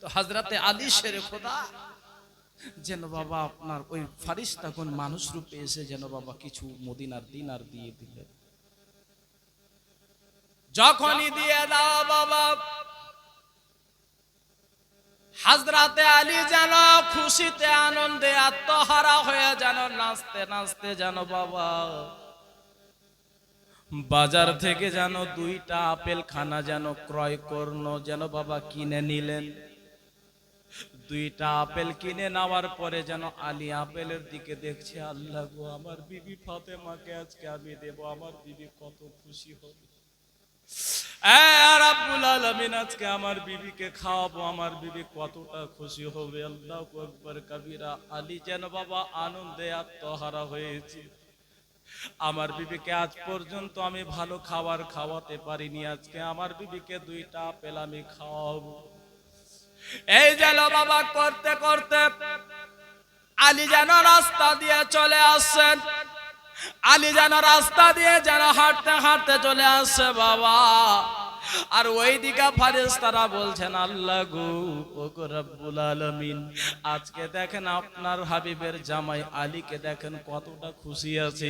তো হযরতে আলী শেরে খোদা যেন বাবা আপনার ওই ফারিস্তাগণ মানুষ রূপে এসে যেন বাবা কিছু মদিনার দিনার দিয়ে দিলেন। যখনই দিয়ে দাও বাবা হযরতে আলী যেন খুশিতে আনন্দে আত্মহারা হয়ে যেন নাচতে নাচতে যেন বাবা বাজার থেকে যেন 2টা আপেল খানা যেন ক্রয় করল, যেন বাবা কিনে নিলেন। 2টা আপেল কিনে নেওয়ার পরে যেন আলী আপেলের দিকে দেখছে, আল্লাহ গো, আমার বিবি ফাতেমাকে আজকে আমি দেব, আমার বিবি কত খুশি হবে। রাব্বুল আলামিন আজকে আমার বিবিকে খাওয়াবো, আমার বিবি কতটা খুশি হবে। আল্লাহু আকবার কাবীরা। আলী যেন বাবা আনন্দে আত্মহারা হয়েছে। আমার বিবিকে আজ পর্যন্ত আমি ভালো খাবার খাওয়াতে পারিনি, আজকে আমার বিবিকে 2টা আপেল আমি খাওয়াবো। এই যেন বাবা করতে করতে আলী যেন রাস্তা দিয়ে চলে আসছেন। আলী যেন রাস্তা দিয়ে যেন হাঁটতে হাঁটতে চলে আসছে বাবা। আর ওইদিকে ফেরেশতারা বলছেন, আল্লাহ গো, ওগো রব্বুল আলামিন, আজকে দেখেন আপনার হাবিবের জামাই আলীকে দেখেন কতটা খুশি আছে।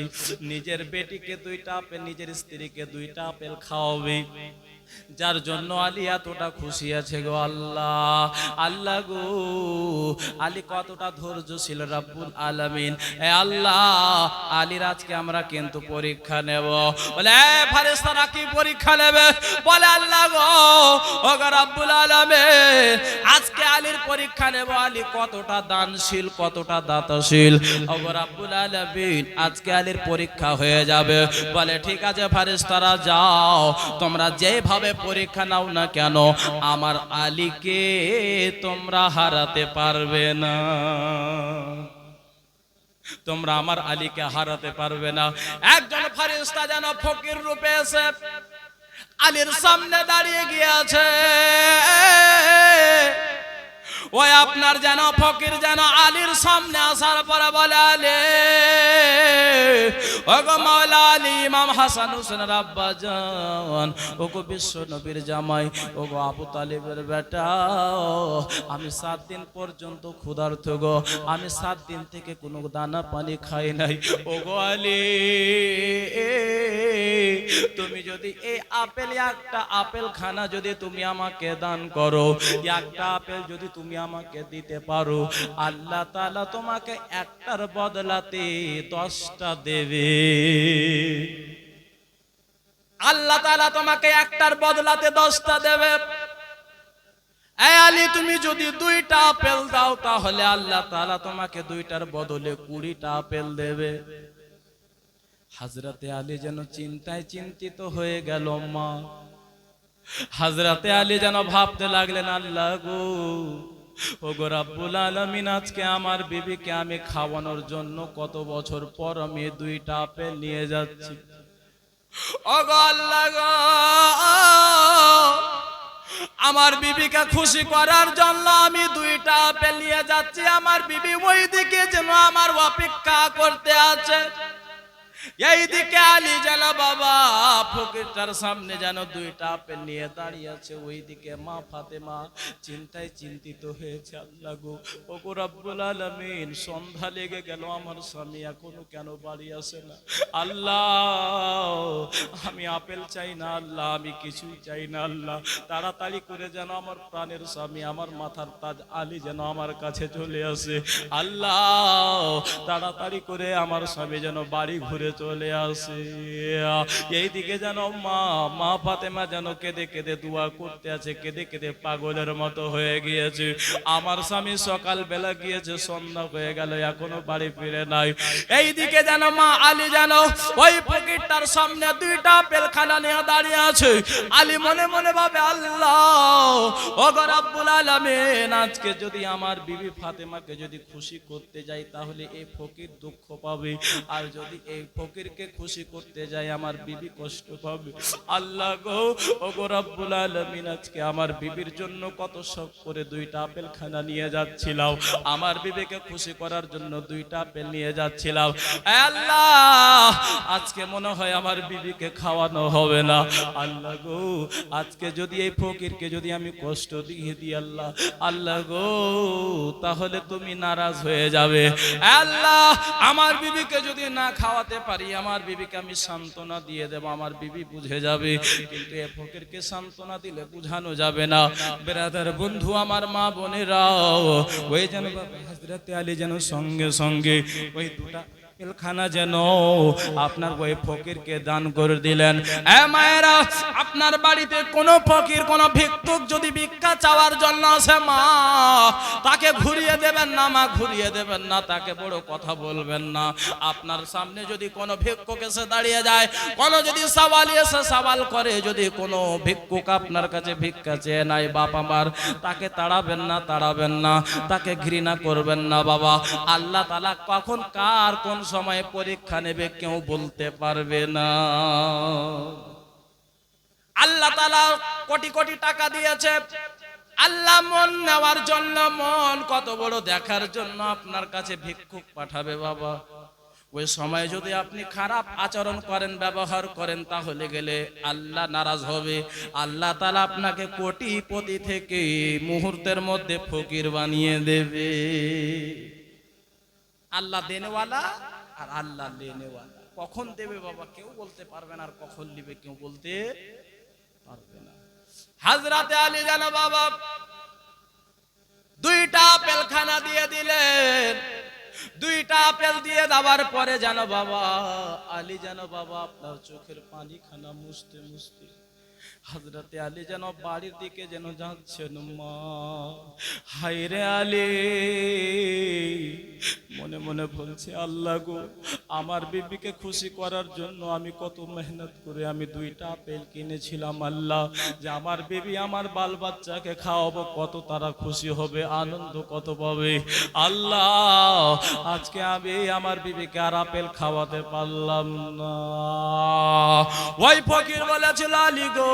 নিজের বেটিকে 2টা আপেল, নিজের স্ত্রীকে 2টা আপেল খাওয়াবে, যার জন্য আলী এতটা খুশি আছে গো আল্লাহ। আল্লাহ গো, আলী কতটা ধৈর্যশীল রব্বুল আলামিন। এ আল্লাহ, আলীর আজকে আমরা কিন্তু পরীক্ষা নেব। বলে ফেরেশতারা কি পরীক্ষা নেবে? বলে আল্লাহ গো, ওগো রব্বুল আলামিন, আজকে আলীর পরীক্ষা নেব, আলী কতটা দানশীল, কতটা দাতাশীল। ওগো রব্বুল আলামিন, আজকে আলীর পরীক্ষা হয়ে যাবে। বলে ঠিক আছে ফেরেশতারা, যাও, তোমরা যেভাবে পরীক্ষা নাও না কেন, আমার আলীকে তোমরা হারাতে পারবে না, তোমরা আমার আলীকে হারাতে পারবে না। একজন ফেরেশতা যেন ফকির রূপে এসে আলীর সামনে দাঁড়িয়ে গিয়েছে। ওই আপনার যেন ফকির যেন আলীর সামনে আসার পরে বলে, আলী, ওগো মাওলা আলী, ইমাম হাসান হোসেনের আব্বা জান, ওগো বিশ্ব নবীর জামাই, ওগো আবু তালিবের বেটা, আমি 7 দিন পর্যন্ত ক্ষুধার্ত গো, আমি 7 দিন থেকে কোনো দানা পানি খাই নাই। ওগো আলী, তুমি যদি এই আপেল, একটা আপেল খানা যদি তুমি আমাকে দান করো, একটা আপেল যদি তুমি আমাকে দিতে পারো, আল্লাহ তাআলা তোমাকে একটার বদলাতে 10টা দেবে। আল্লাহ তাআলা তোমাকে একটার বদলাতে 10টা দেবে। এই আলী, তুমি যদি 2টা আপেল দাও, তাহলে আল্লাহ তাআলা তোমাকে 2টার বদলে 20টা আপেল দেবে। হযরতে আলী যেন চিন্তায় চিন্তিত হয়ে গেল। মা হযরতে আলী যেন ভাবতে লাগলেন, আল্লাহ গো, ওগো রব্বুল আলামিন, আজকে আমার বিবিকে আমি খাওয়ানোর জন্য কত বছর পর আমি 2টা আপেল নিয়ে যাচ্ছি। ওগো আল্লাহ গো, আমার বিবিকে খুশি করার জন্য আমি 2টা আপেল নিয়ে যাচ্ছি, আমার বিবি ওই দিকে যেন আমার অপেক্ষা করতে আছে। এইদিকে আলী যেন বাবা ফকিরটার সামনে যেন 2টা আপেল নিয়ে দাঁড়িয়ে আছে। ওইদিকে মা ফাতেমা চিন্তায় চিন্তিত হয়েছে, আল্লাহ গো, ওগো রব্বুল আলামিন, সন্ধ্যা লেগে গেল, আমার স্বামী এখনো কেন বাড়ি আসে না? আল্লাহ, আমি আপেল চাই না আল্লাহ, আমি কিছুই চাই না আল্লাহ, তাড়াতাড়ি করে যেন আমার প্রাণের স্বামী, আমার মাথার তাজ আলী যেন আমার কাছে চলে আসে। আল্লাহ, তাড়াতাড়ি করে আমার স্বামী যেন বাড়ি ঘুরে চলে আসে। এইদিকে যেন মা ফাতেমা যেন কেঁদে কেঁদে দোয়া করতে আছে, কেঁদে কেঁদে পাগলের মতো হয়ে গিয়েছে। আমার স্বামী সকাল বেলা গিয়েছে, সন্ধ্যা হয়ে গেল, এখনো বাড়ি ফিরে নাই। এইদিকে যেন মা আলী যেন ওই ফকিরটার সামনে 2টা আপেল খানা নিয়ে দাঁড়িয়ে আছে। আলী মনে মনে ভাবে, আল্লাহ, ওগো রব্বুল আলামিন, আজকে যদি আমার বিবি ফাতেমাকে যদি খুশি করতে যাই, তাহলে এই ফকির দুঃখ পাবে, আর যদি এই ফকিরকে খুশি করতে যাই, আমার বিবি কষ্ট পাবে। আল্লাহ গো, ওগো রব্বুল আলামিন, আজকে আমার বিবির জন্য কত শখ করে 2টা আপেল খানা নিয়ে যাচ্ছিলাম, আমার বিবিকে খুশি করার জন্য 2টা আপেল নিয়ে যাচ্ছিলাম। আল্লাহ, আজকে মনে হয় আমার বিবিকে খাওয়ানো হবে না। আল্লাহ গো, আজকে যদি এই ফকিরকে যদি আমি কষ্ট দিয়ে দিই আল্লাহ, আল্লাহ গো, তাহলে তুমি নারাজ হয়ে যাবে। আল্লাহ, আমার বিবিকে যদি না খাওয়াতে পারি, আমার বিবিকে আমি সান্ত্বনা দিয়ে দেব, আমার বিবি বুঝে যাবে, কিন্তু এ ফকিরকে সান্ত্বনা দিলে বুঝানো যাবে না। বেরাদার বন্ধু, আমার মা বোনেরা, ওই যেন হযরতে আলী যেন সঙ্গে সঙ্গে ওই দুটা পেলখানা যেন আপনার ওই ফকিরকে দান করে দিলেন। এ মায়েরা, আপনার বাড়িতে কোনো ফকির, কোনো ভিক্ষুক যদি ভিক্ষা চাওয়ার জন্য আসে, মা তাকে ঘুরিয়ে দেবেন না, মা ঘুরিয়ে দেবেন না, তাকে বড় কথা বলবেন না। আপনার সামনে যদি কোনো ভিক্ষুক এসে দাঁড়িয়ে যায়, কোনো যদি সওয়ালি এসে সওয়াল করে, যদি কোনো ভিক্ষুক আপনার কাছে ভিক্ষা চেয়ে নাই, বাপ আমার, তাকে তাড়াবেন না, তাড়াবেন না, তাকে ঘৃণা করবেন না বাবা। আল্লাহ তাআলা কখন কার কোন সময় পরীক্ষা নেবে কেউ বলতে পারবে না। আল্লাহ তাআলা কোটি কোটি টাকা দিয়েছে, আল্লাহ মন নেওয়ার জন্য, মন কত বড় দেখার জন্য আপনার কাছে ভিক্ষুক পাঠাবে বাবা। ওই সময় যদি আপনি খারাপ আচরণ করেন, ব্যবহার করেন, তাহলে গেলে আল্লাহ নারাজ হবে। আল্লাহ তাআলা আপনাকে কোটিপতি থেকে মুহূর্তের মধ্যে ফকির বানিয়ে দেবে। আল্লাহ দেনেওয়ালা আর আল্লাহ লেনেওয়ালা। কখন দেবে বাবা কেউ বলতে পারবে না, আর কখন দিবে কেউ বলতে পারবে না। হযরতে আলী যেন বাবা দুইটা পেলখানা দিয়ে দিলেন। দুইটা আপেল দিয়ে দেওয়ার পরে যেন বাবা আলী যেন বাবা আপনার চোখের পানি খানা মুছতে মুছতে হযরতে আলী যেন বাড়ির দিকে যেন যাচ্ছেন। মা, হায়রে আলী মনে মনে বলছে, আল্লাহ গো, আমার বিবিকে খুশি করার জন্য আমি কত মেহনত করে আমি দুইটা আপেল কিনেছিলাম আল্লাহ, যে আমার বিবি আমার বাল বাচ্চাকে খাওয়াবো, কত তারা খুশি হবে, আনন্দ কত পাবে। আল্লাহ, আজকে আমি আমার বিবিকে আর আপেল খাওয়াতে পারলাম না। ওই ফকির বলেছিল, আলী গো,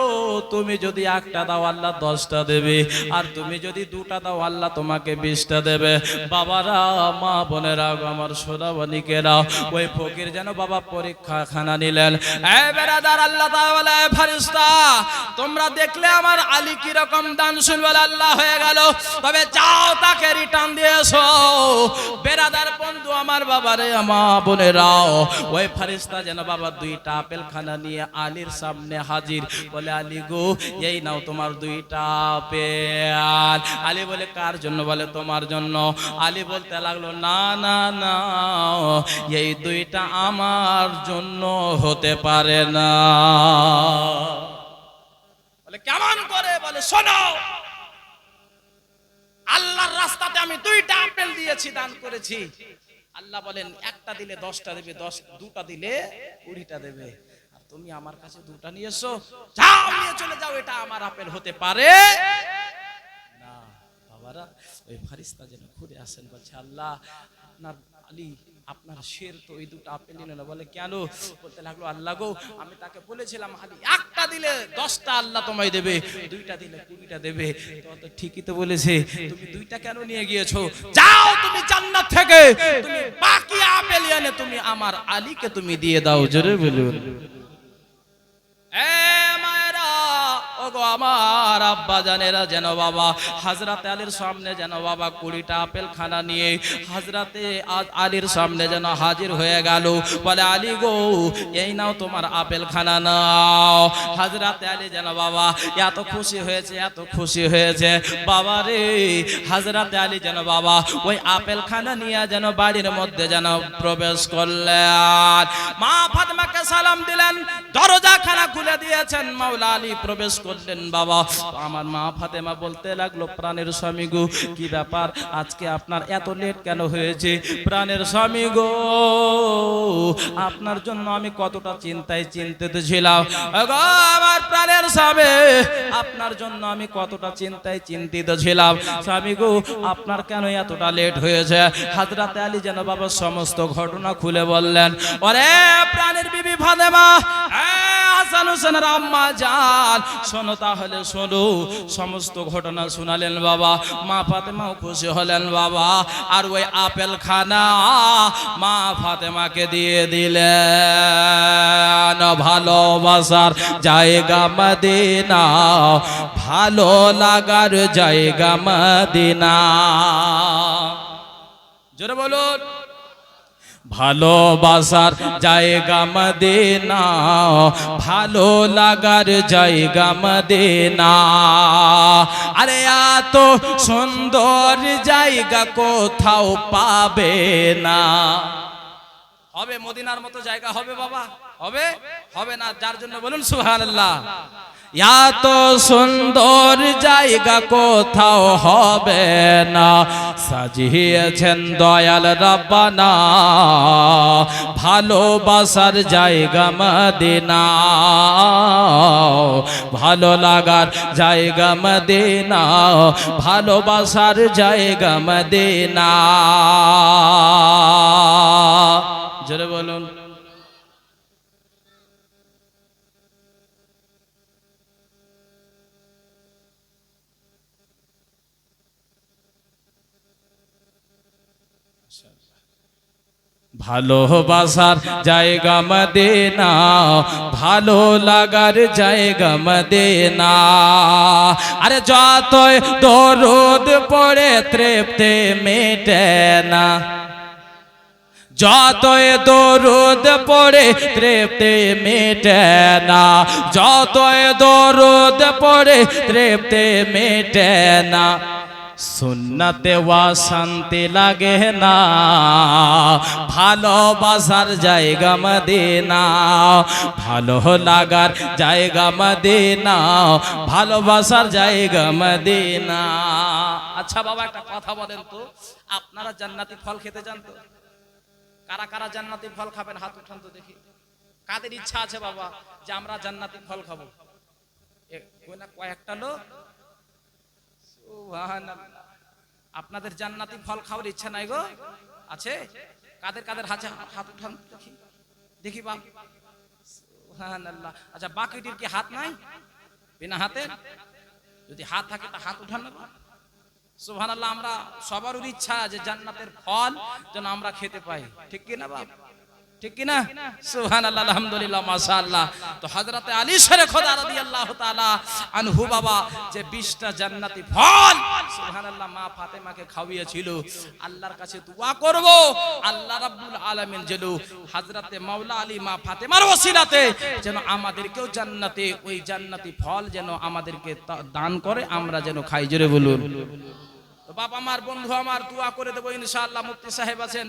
তুমি যদি একটা দাও আল্লাহ 10টা দেবে, আর তুমি যদি দুটা দাও আল্লাহ তোমাকে 20টা দেবে। বাবারা, মা বোনেরা, আমার সোনাবানিকেরা, ওই ফকির যেন বাবা পরীক্ষা খানা নিলেন। এই বেরাদার, আল্লাহ তাআলা ফেরেশতা, তোমরা দেখলে আমার আলী কি রকম দান শুনবে, আল্লাহ হয়ে গেল, তবে যাও তাকে রিটার্ন দিয়ে এসো। বেরাদার বন্ধু আমার, বাবারে, মা বোনেরা, ওই ফেরেশতা যেন বাবা দুইটা আপেল খানা নিয়ে আলীর সামনে হাজির। বলে, আলী গো, এই নাও তোমার দুইটা আপেল। আলী বলে, কার জন্য? বলে, তোমার জন্য। আলী বলতে লাগলো, না না না, এই দুইটা আমার জন্য হতে পারে না। বলে, কেমন করে? বলে, শোনো, আল্লাহর রাস্তাতে আমি দুইটা আপেল দিয়েছি, দান করেছি। আল্লাহ বলেন, একটা দিলে 10টা দেবে, দুটা দিলে 20টা দেবে। আর তুমি আমার কাছে দুটা নিয়ে এসো, যাও নিয়ে চলে যাও, এটা আমার আপেল হতে পারে না। বাবারা, ওই ফেরেশতা যেন ঘুরে আসেন, বলছে, আল্লাহ, আপনার আলী, আপনার শের তো ওই দুটো আপেল নিল না। বলে, কেন? বলতে লাগলো, আল্লাহ গো, আমি তাকে বলেছিলাম আলী, একটা দিলে 10টা আল্লাহ তোমায় দেবে, দুইটা দিলে 20টা দেবে। তো ঠিকই তো বলেছে, তুমি দুইটা কেন নিয়ে গিয়েছো? যাও তুমি জান্নাত থেকে তুমি বাকি আপেল এনে তুমি আমার আলীকে তুমি দিয়ে দাও। জোরে বলুন। ওগো আমার আব্বা জানেরা, যেন বাবা হযরতে আলীর সামনে যেন বাবা 20টা আপেল খানা নিয়ে হযরতে আলীর সামনে যেন হাজির হয়ে গেল। বলে, আলী গো, এই নাও তোমার আপেল খানা নাও। হযরতে আলী যেন বাবা এত খুশি হয়েছে, এত খুশি হয়েছে বাবা রে। হযরতে আলী যেন বাবা ওই আপেল খানা নিয়ে যেন বাড়ির মধ্যে যেন প্রবেশ করলেন। মা ফাতেমাকে সালাম দিলেন, দরজা খানা খুলে দিয়েছেন, মাওলা আলী প্রবেশ করলেন। বাবা আমার মা ফাতেমা বলতে লাগলো, প্রাণের স্বামী গো, কি ব্যাপার, আজকে আপনার এত লেট কেন হয়েছে? প্রাণের স্বামী গো, আপনার জন্য আমি কতটা চিন্তিত ছিলাম। আমার প্রাণের স্বামী, আপনার জন্য আমি কতটা চিন্তিত ছিলাম। স্বামী গো, আপনার কেন এতটা লেট হয়েছে? হযরতে আলী যেন বাবা সমস্ত ঘটনা খুলে বললেন। ওরে প্রাণের বিবি ফাতেমা, হাসান হোসেনের আম্মা জান, শোনো তাহলে শোনো। সমস্ত ঘটনা শোনালেন বাবা। মা ফাতেমাও খুশি হলেন বাবা। আর ওই আপেল খানা মা ফাতেমাকে দিয়ে দিলেন। ভালোবাসার জায়গা মদিনা, ভালো লাগার জায়গা মদিনা। জোরে বলুন। ভালোবাসার জায়গা মদিনা, ভালো লাগার জায়গা মদিনা। আরে এত সুন্দর জায়গা কোথাও পাবে না। হবে মদিনার মতো জায়গা হবে বাবা? হবে? হবে না। যার জন্য বলুন সুবহানাল্লাহ। এত সুন্দর জায়গা কোথাও হবে না, সাজিয়েছেন দয়াল রাব্বানা ভালোবাসার জায়গা মদিনা, ভালো লাগার জায়গা মদিনা, ভালোবাসার জায়গা মদিনা। জোরে বলুন। ভালোবাসার জায়গা মদিনা, ভালো লাগার জায়গা মদিনা। আরে যতই দরুদ পড়ে তৃপ্তি মেটে না, যতই দরুদ পড়ে তৃপ্তি মেটে না, যতই দরুদ পড়ে তৃপ্তি মেটে না। সুন্নতে ওয়া শান্তি লাগে না, ভালোবাসার জায়গা মদিনা, ভালো লাগার জায়গা মদিনা, ভালোবাসার জায়গা মদিনা। আচ্ছা বাবা একটা কথা বলেন তো, আপনারা জান্নাতি ফল খেতে চান তো? কারা কারা জান্নাতি ফল খাবেন হাত উঠান তো দেখি। কাদের ইচ্ছা আছে বাবা যে আমরা জান্নাতি ফল খাবো? কয়েকটা লোক। আপনাদের জান্নাতি ফল খাওয়ার ইচ্ছা নাই গো? আছে? কাদের কাদের হাত উঠান দেখি, দেখি বাপ। সুবহানাল্লাহ। আচ্ছা বাকিটির কি হাত নাই? বিনা হাতে? যদি হাত থাকে তা হাত উঠান না। সুবহানাল্লাহ। আমরা সবার ইচ্ছা যে জান্নাতের ফল যেন আমরা খেতে পাই, ঠিক কি না বাপ? ঠিক কি না? সুবহানাল্লাহ, আলহামদুলিল্লাহ, মাশাআল্লাহ। তো হযরতে আলী শেরে খোদা রাদিয়াল্লাহু তাআলা আনহু বাবা যে 20টা জান্নাতি ফল সুবহানাল্লাহ মা ফাতেমাকে খাওয়িয়েছিল, আল্লাহর কাছে দোয়া করব আল্লাহ রাব্বুল আলামিন যেন হযরতে মাওলা আলী মা ফাতেমার ওসিলাতে যেন আমাদেরকেও জান্নাতে ওই জান্নাতি ফল যেন আমাদেরকে দান করে, আমরা যেন খাই। জোরে বলুন। তো বাপ আমার, বন্ধু আমার, দোয়া করে দেবো ইনশাআল্লাহ। মুফতি সাহেব আছেন,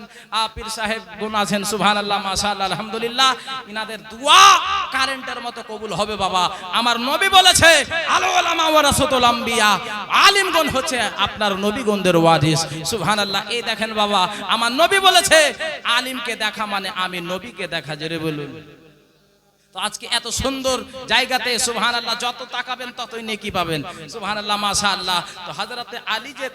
পীর সাহেব গুণ আছেন, সুবহানাল্লাহ, মাশাআল্লাহ, আলহামদুলিল্লাহ। ইনাদের দোয়া কারেন্টের মতো কবুল হবে বাবা। আমার নবী বলেছে আল উলামা ওয়ারাসাতুল আম্বিয়া, আলিমগণ হচ্ছে আপনার নবীগণদের ওয়ারিস। সুবহানাল্লাহ। এই দেখেন বাবা, আমার নবী বলেছে আলিমকে দেখা মানে আমি নবীকে দেখা। জোরে বলুন। তো আজকে এত সুন্দর জায়গাতে সুবহানাল্লাহ যত তাকাবেন ততই নেকি পাবেন। সুবহানাল্লাহ, মাশাআল্লাহ। তো হযরতে আলী যে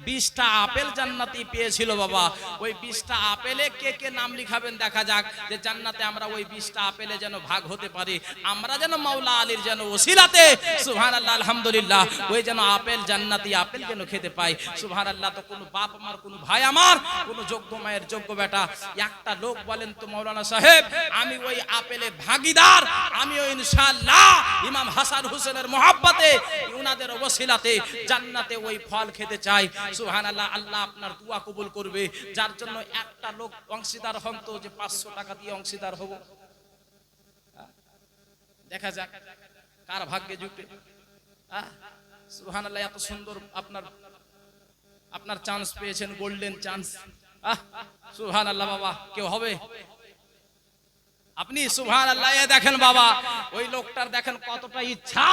20টা আপেল জান্নাতি পেয়েছিল বাবা, ওই 20টা আপেলে কে কে নাম লিখাবেন দেখা যাক, যে জান্নাতে আমরা ওই 20টা আপেলে যেন ভাগ হতে পারি, আমরা যেন মাওলা আলীর যেন ওসিলাতে সুবহানাল্লাহ, আলহামদুলিল্লাহ, ওই যেন আপেল জান্নাতি আপেল যেন খেতে পাই। সুবহানাল্লাহ। তো কোনো বাপ আমার, কোনো ভাই আমার, কোনো যোগ্য মায়ের যোগ্য বেটা একটা লোক বলেন তো মাওলানা সাহেব আমি ওই আপেলে ভাগীদার, আমিও ইনশাআল্লাহ ইমাম হাসান হুসেনের মহব্বতে উনাদের ওসিলাতে জান্নাতে ওই ফল খেতে চাই। সুবহানাল্লাহ। আল্লাহ আপনার দোয়া কবুল করবে। যার জন্য একটা লোক অংশীদার হন তো, যে 500 টাকা দিয়ে অংশীদার হব, দেখা যাক কার ভাগ্যে জুটে। সুবহানাল্লাহ। এত সুন্দর আপনার চান্স পেয়েছেন, গোল্ডেন চান্স। সুবহানাল্লাহ বাবা, কেউ হবে আপনি? সুবহানাল্লাহ। দেখেন বাবা, ওই লোকটার দেখেন কতটা ইচ্ছা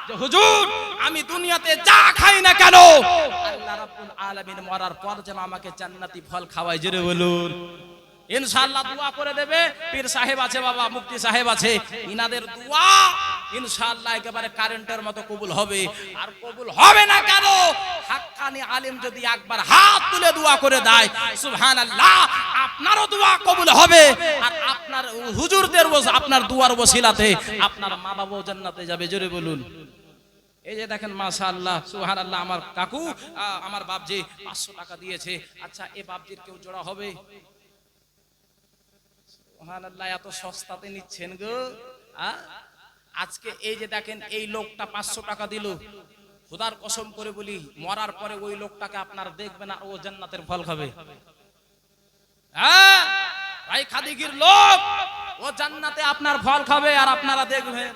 যে হুজুর আমি দুনিয়াতে যা খাই না কেন আল্লাহ রাব্বুল আলামিন মরার পর যেন আমাকে জান্নাতি ফল খাওয়ায়। জোরে বলুন। ইনশাআল্লাহ দোয়া করে দেবে। পীর সাহেব আছে বাবা, মুফতি সাহেব আছে, ইনাদের দোয়া ইনশাআল্লাহ একেবারে কারেন্টের মতো কবুল হবে। আর কবুল হবে না কেন? হাক্কানি আলেম যদি একবার হাত তুলে দোয়া করে দেয় সুবহানাল্লাহ আপনারও দোয়া কবুল হবে। আর আপনার হুজুরদের আপনার দুয়ার ওসিলাতে আপনার মা বাবাও জান্নাতে যাবে। জোরে বলুন। এই যে দেখেন মাশাআল্লাহ, সুবহানাল্লাহ, আমার কাকু আমার বাপজি 500 টাকা দিয়েছে। আচ্ছা এ বাপজির কেউ জোড়া হবে? সুবহানাল্লাহ। এত সস্তাতে নিচ্ছেন গো। আজকে এই যে দেখেন এই লোকটা 500 টাকা দিল, খোদার কসম করে বলি মরার পরে ওই লোকটাকে আপনার দেখবেন আর ও জান্নাতের ফল খাবে। ভাই খাদিগির লোক, ও জান্নাতে আপনার ফল খাবে আর আপনারা দেখবেন,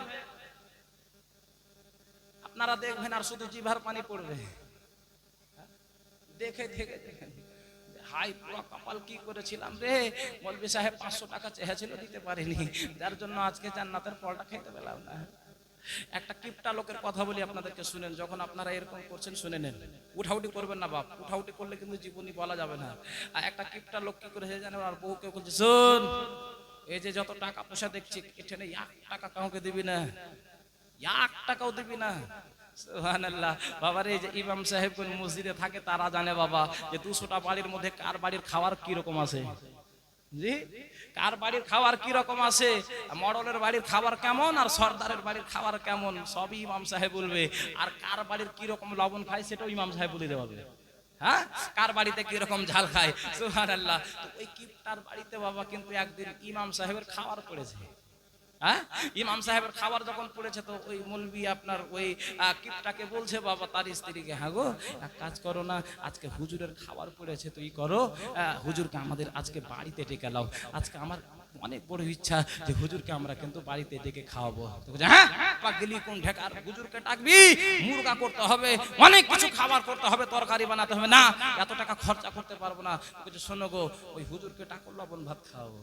আপনারা দেখবেন আর শুধু জিভার পানি পড়বে। দেখে দেখে দেখে হাই পুরো কপাল কি করেছিলাম রে, মৌলভী সাহেব 500 টাকা চেয়েছিল দিতে পারিনি, যার জন্য আজকে জান্নাতের ফলটা খেতে পেলাম না। একটা কিপটা লোকের কথা বলি আপনাদেরকে, শুনেন। যখন আপনারা এরকম করছেন শুনে নেন, উঠাউটি করবেন না বাপ, উঠাউটি করলে কিন্তু জীবনী বলা যাবে না। আর একটা কিপটা লোক কি করেছে জানেন, আর বউকে বলছে শোন, এই যে যত টাকা পয়সা দেখছি এখানে 1 টাকা কাউকে দিবি না, 1 টাকাও দিবি না। সুবহানাল্লাহ। বাবার এই যে ইমাম সাহেব কোন মসজিদে থাকে তারা জানে বাবা যে 200টা বাড়ির মধ্যে কার বাড়ির খাবার কি রকম আছে, জি কার বাড়ির খাবার কি রকম আছে, মডলের বাড়ির খাবার কেমন আর সর্দারের বাড়ির খাবার কেমন সবই ইমাম সাহেব বলবে। আর কার বাড়ির কি রকম লবণ খায় সেটাও ইমাম সাহেব বলে দেবে। হ্যাঁ, কার বাড়িতে কি রকম ঝাল খায়। সুবহানাল্লাহ। তো ওই কিপটার বাড়িতে বাবা কিন্তু একদিন ইমাম সাহেবের খাবার পড়েছে। হ্যাঁ, ইমাম সাহেবের খাবার যখন পড়েছে তো ওই মৌলবি আপনার ওই কিপটাকে বলছে বাবা তার স্ত্রীকে, হ্যাঁ গো এক কাজ করো না, আজকে হুজুরের খাবার পড়েছে তুই করো, হুজুরকে আমাদের আজকে বাড়িতে ডেকে লাও, আজকে আমার অনেক বড় ইচ্ছা যে হুজুরকে আমরা কিন্তু বাড়িতে ডেকে খাওয়াবো। হ্যাঁ পাগলি কোন ঢেকার, হুজুরকে ডাকবি, মুরগা করতে হবে, অনেক কিছু খাবার করতে হবে, তরকারি বানাতে হবে, না এত টাকা খরচা করতে পারবো না। শোনো গো, ওই হুজুরকে ডাকো, লবণ ভাত খাওয়াবো।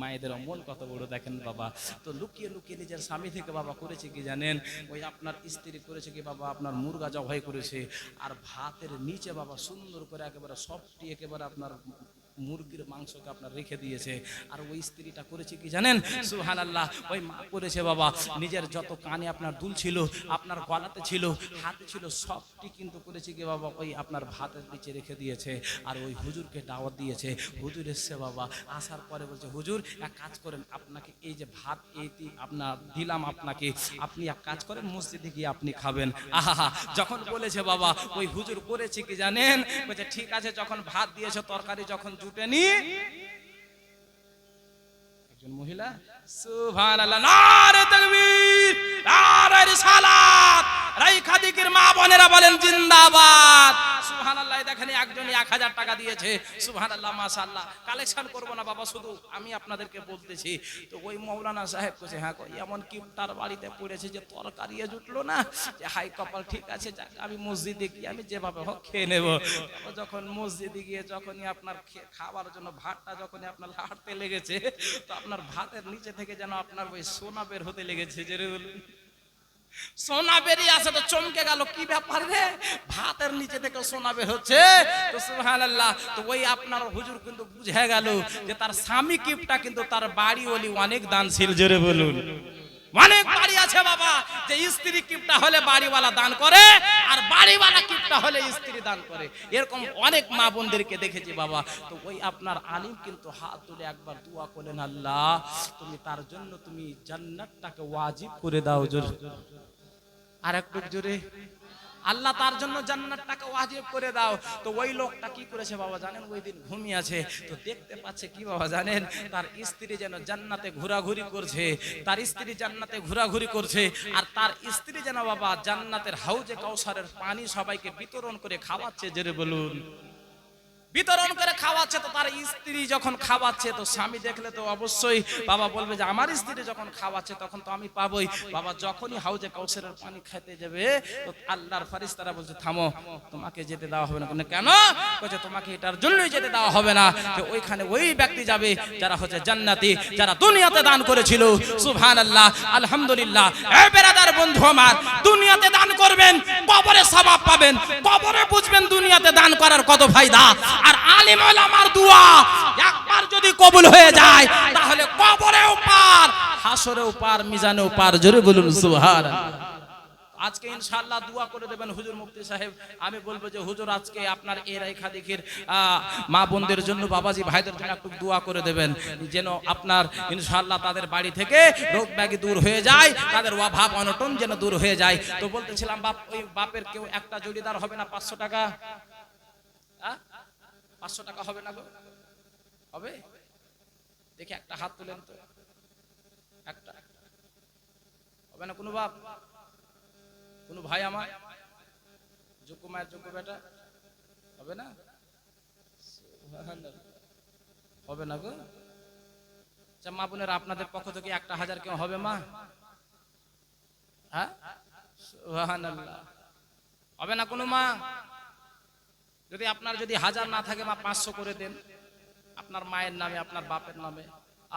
মায়েদের মন কত বড় দেখেন বাবা। তো লুকিয়ে লুকিয়ে নিজের স্বামী থেকে বাবা করেছে কি জানেন, ওই আপনার স্ত্রী করেছে কি বাবা, আপনার মুরগা জবাই করেছে, আর ভাতের নিচে বাবা সুন্দর করে একেবারে সফটি একেবারে আপনার মুরগির মাংসকে আপনার রেখে দিয়েছে। আর ওই স্ত্রীটা করেছে কি জানেন, সুবহানাল্লাহ, ওই মা করেছে বাবা নিজের যত কানে আপনার দুল ছিল, আপনার গলাতে ছিল, হাতে ছিল, সবটি কিন্তু করেছে কি বাবা ওই আপনার ভাতের নিচে রেখে দিয়েছে। আর ওই হুজুরকে দাওয়াত দিয়েছে। হুজুর এসছে বাবা, আসার পরে বলছে হুজুর এক কাজ করেন, আপনাকে এই যে ভাত এইটি আপনার দিলাম আপনাকে, আপনি এক কাজ করেন মসজিদে গিয়ে আপনি খাবেন। আহা, যখন বলেছে বাবা ওই হুজুর করেছে কি জানেন, বলছে ঠিক আছে, যখন ভাত দিয়েছে তরকারি যখন জুটেনি, একজন মহিলা সুবহানাল্লাহ নারে তাকবীর নারে রিসালাত, রাইখা দিকির মা বোনেরা বলেন জিন্দাবাদ। সুবহানাল্লাহ। দেখেন একজন 1000 টাকা দিয়েছে। সুবহানাল্লাহ মাশাআল্লাহ। কালেকশন করব না বাবা, শুধু আমি আপনাদেরকে বলতেছি। তো ওই মাওলানা সাহেব কইছে হ্যাঁ এমন কি তার বাড়িতে পড়েছে যে তরকারি জুটলো না, যে হাই কপাল, ঠিক আছে যাক আমি মসজিদে গিয়ে আমি যেভাবে হোক খেয়ে নেব। যখন মসজিদে গিয়ে যখনই আপনার খাবার জন্য ভাতটা যখনই আপনার হাঁটতে লেগেছে, তো আপনার ভাতের নিচে থেকে যেন আপনার ওই সোনা বের হতে লেগেছে। যে সোনা বেরিয়ে আসে তো চমকে গেল, কি ব্যাপার রে, ভাতের নিচে থেকে সোনা বের হচ্ছে। তো সুবহানাল্লাহ। তো ওই আপনার হুজুর কিন্তু বুঝে গেল যে তার স্বামী কিপটা কিন্তু তার বাড়ি ওলি অনেক দানশীল। জোরে বলুন। অনেক বাড়ি আছে বাবা যে স্ত্রী কিপটা হলে বাড়িওয়ালা দান করে, আর বাড়িওয়ালা কিপটা হলে স্ত্রী দান করে। এরকম অনেক মা বোনদেরকে দেখেছি বাবা। তো ওই আপনার আলিম কিন্তু হাত তুলে একবার দোয়া করলেন, আল্লাহ তুমি তার জন্য তুমি জান্নাতটাকে ওয়াজিব করে দাও। জোরে আর একটু জোরে, আল্লাহ তার জন্য জান্নাতটাকে ওয়াজিব করে দাও। তো ওই লোকটা কি করেছে বাবা জানেন, ওই দিন ঘুমিয়ে আছে, তো দেখতে পাচ্ছে কি বাবা জানেন, তার স্ত্রী যেন জান্নাতে ঘোরাঘুরি করছে, তার স্ত্রী জান্নাতে ঘোরাঘুরি করছে, আর তার স্ত্রী যেন বাবা জান্নাতের হাউজে কাউসারের পানি সবাইকে বিতরণ করে খাওয়াচ্ছে। জোরে বলুন। বিতরণ করে খাওয়াচ্ছে। তো তার স্ত্রী যখন খাওয়াচ্ছে, তো স্বামী দেখলে তো অবশ্যই বাবা বলবে যে আমার স্ত্রী যখন খাওয়াচ্ছে তখন তো আমি পাবোই। বাবা যখনই হাউজে কাউসারের পানি খেতে যাবে, তো আল্লাহর ফেরেশতারা বলছে থামো, তোমাকে যেতে দেওয়া হবে না। কেন? বলছে তোমাকে এটার জন্যই যেতে দেওয়া হবে না যে ওইখানে ওই ব্যক্তি যাবে যারা হচ্ছে জান্নাতি, যারা দুনিয়াতে দান করেছিল। সুবহানাল্লাহ, আলহামদুলিল্লাহ। এই বেরাদার বন্ধু আমার, দুনিয়াতে দান করবেন, কবরে সওয়াব পাবেন, কবরে বুঝবেন দুনিয়াতে দান করার কত ফায়দা। আর আলিম ওলামার দোয়া একবার যদি কবুল হয়ে যায়, তাহলে কবরেও পার, হাসরেও পার, মিজানেও পার। জোরে বলুন সুবহানাল্লাহ। আজকে ইনশাআল্লাহ দোয়া করে দেবেন হুজুর মুফতি সাহেব। আমি বলবো যে হুজুর আজকে আপনার এই রাইখা দিকির মা বোনদের জন্য, বাবাজি ভাইদের জন্য একটু দোয়া করে দেবেন, যেন আপনার ইনশাআল্লাহ তাদের বাড়ি থেকে রোগ ব্যাধি দূর হয়ে যায়, তাদের অভাব অনটন যেন দূর হয়ে যায়। তো বলতেছিলাম বাপ, ওই বাপের কেউ একটা জড়িদার হবে না 500 টাকা? 500 টাকা হবে না গো? হবে? দেখি একটা হাত তুলেন তো। একটা হবে না কোনো বাপ, কোনো ভাই আমার, যোগ্য মায়ের যোগ্য বেটা হবে না? হবে না গো? আচ্ছা মা বোনেরা, আপনাদের পক্ষ থেকে 1,000 কেউ হবে মা? হ্যাঁ, সুবহানাল্লাহ। হবে না কোনো মা? যদি আপনার যদি 1000 না থাকে মা, 500 করে দেন আপনার মায়ের নামে, আপনার বাপের নামে।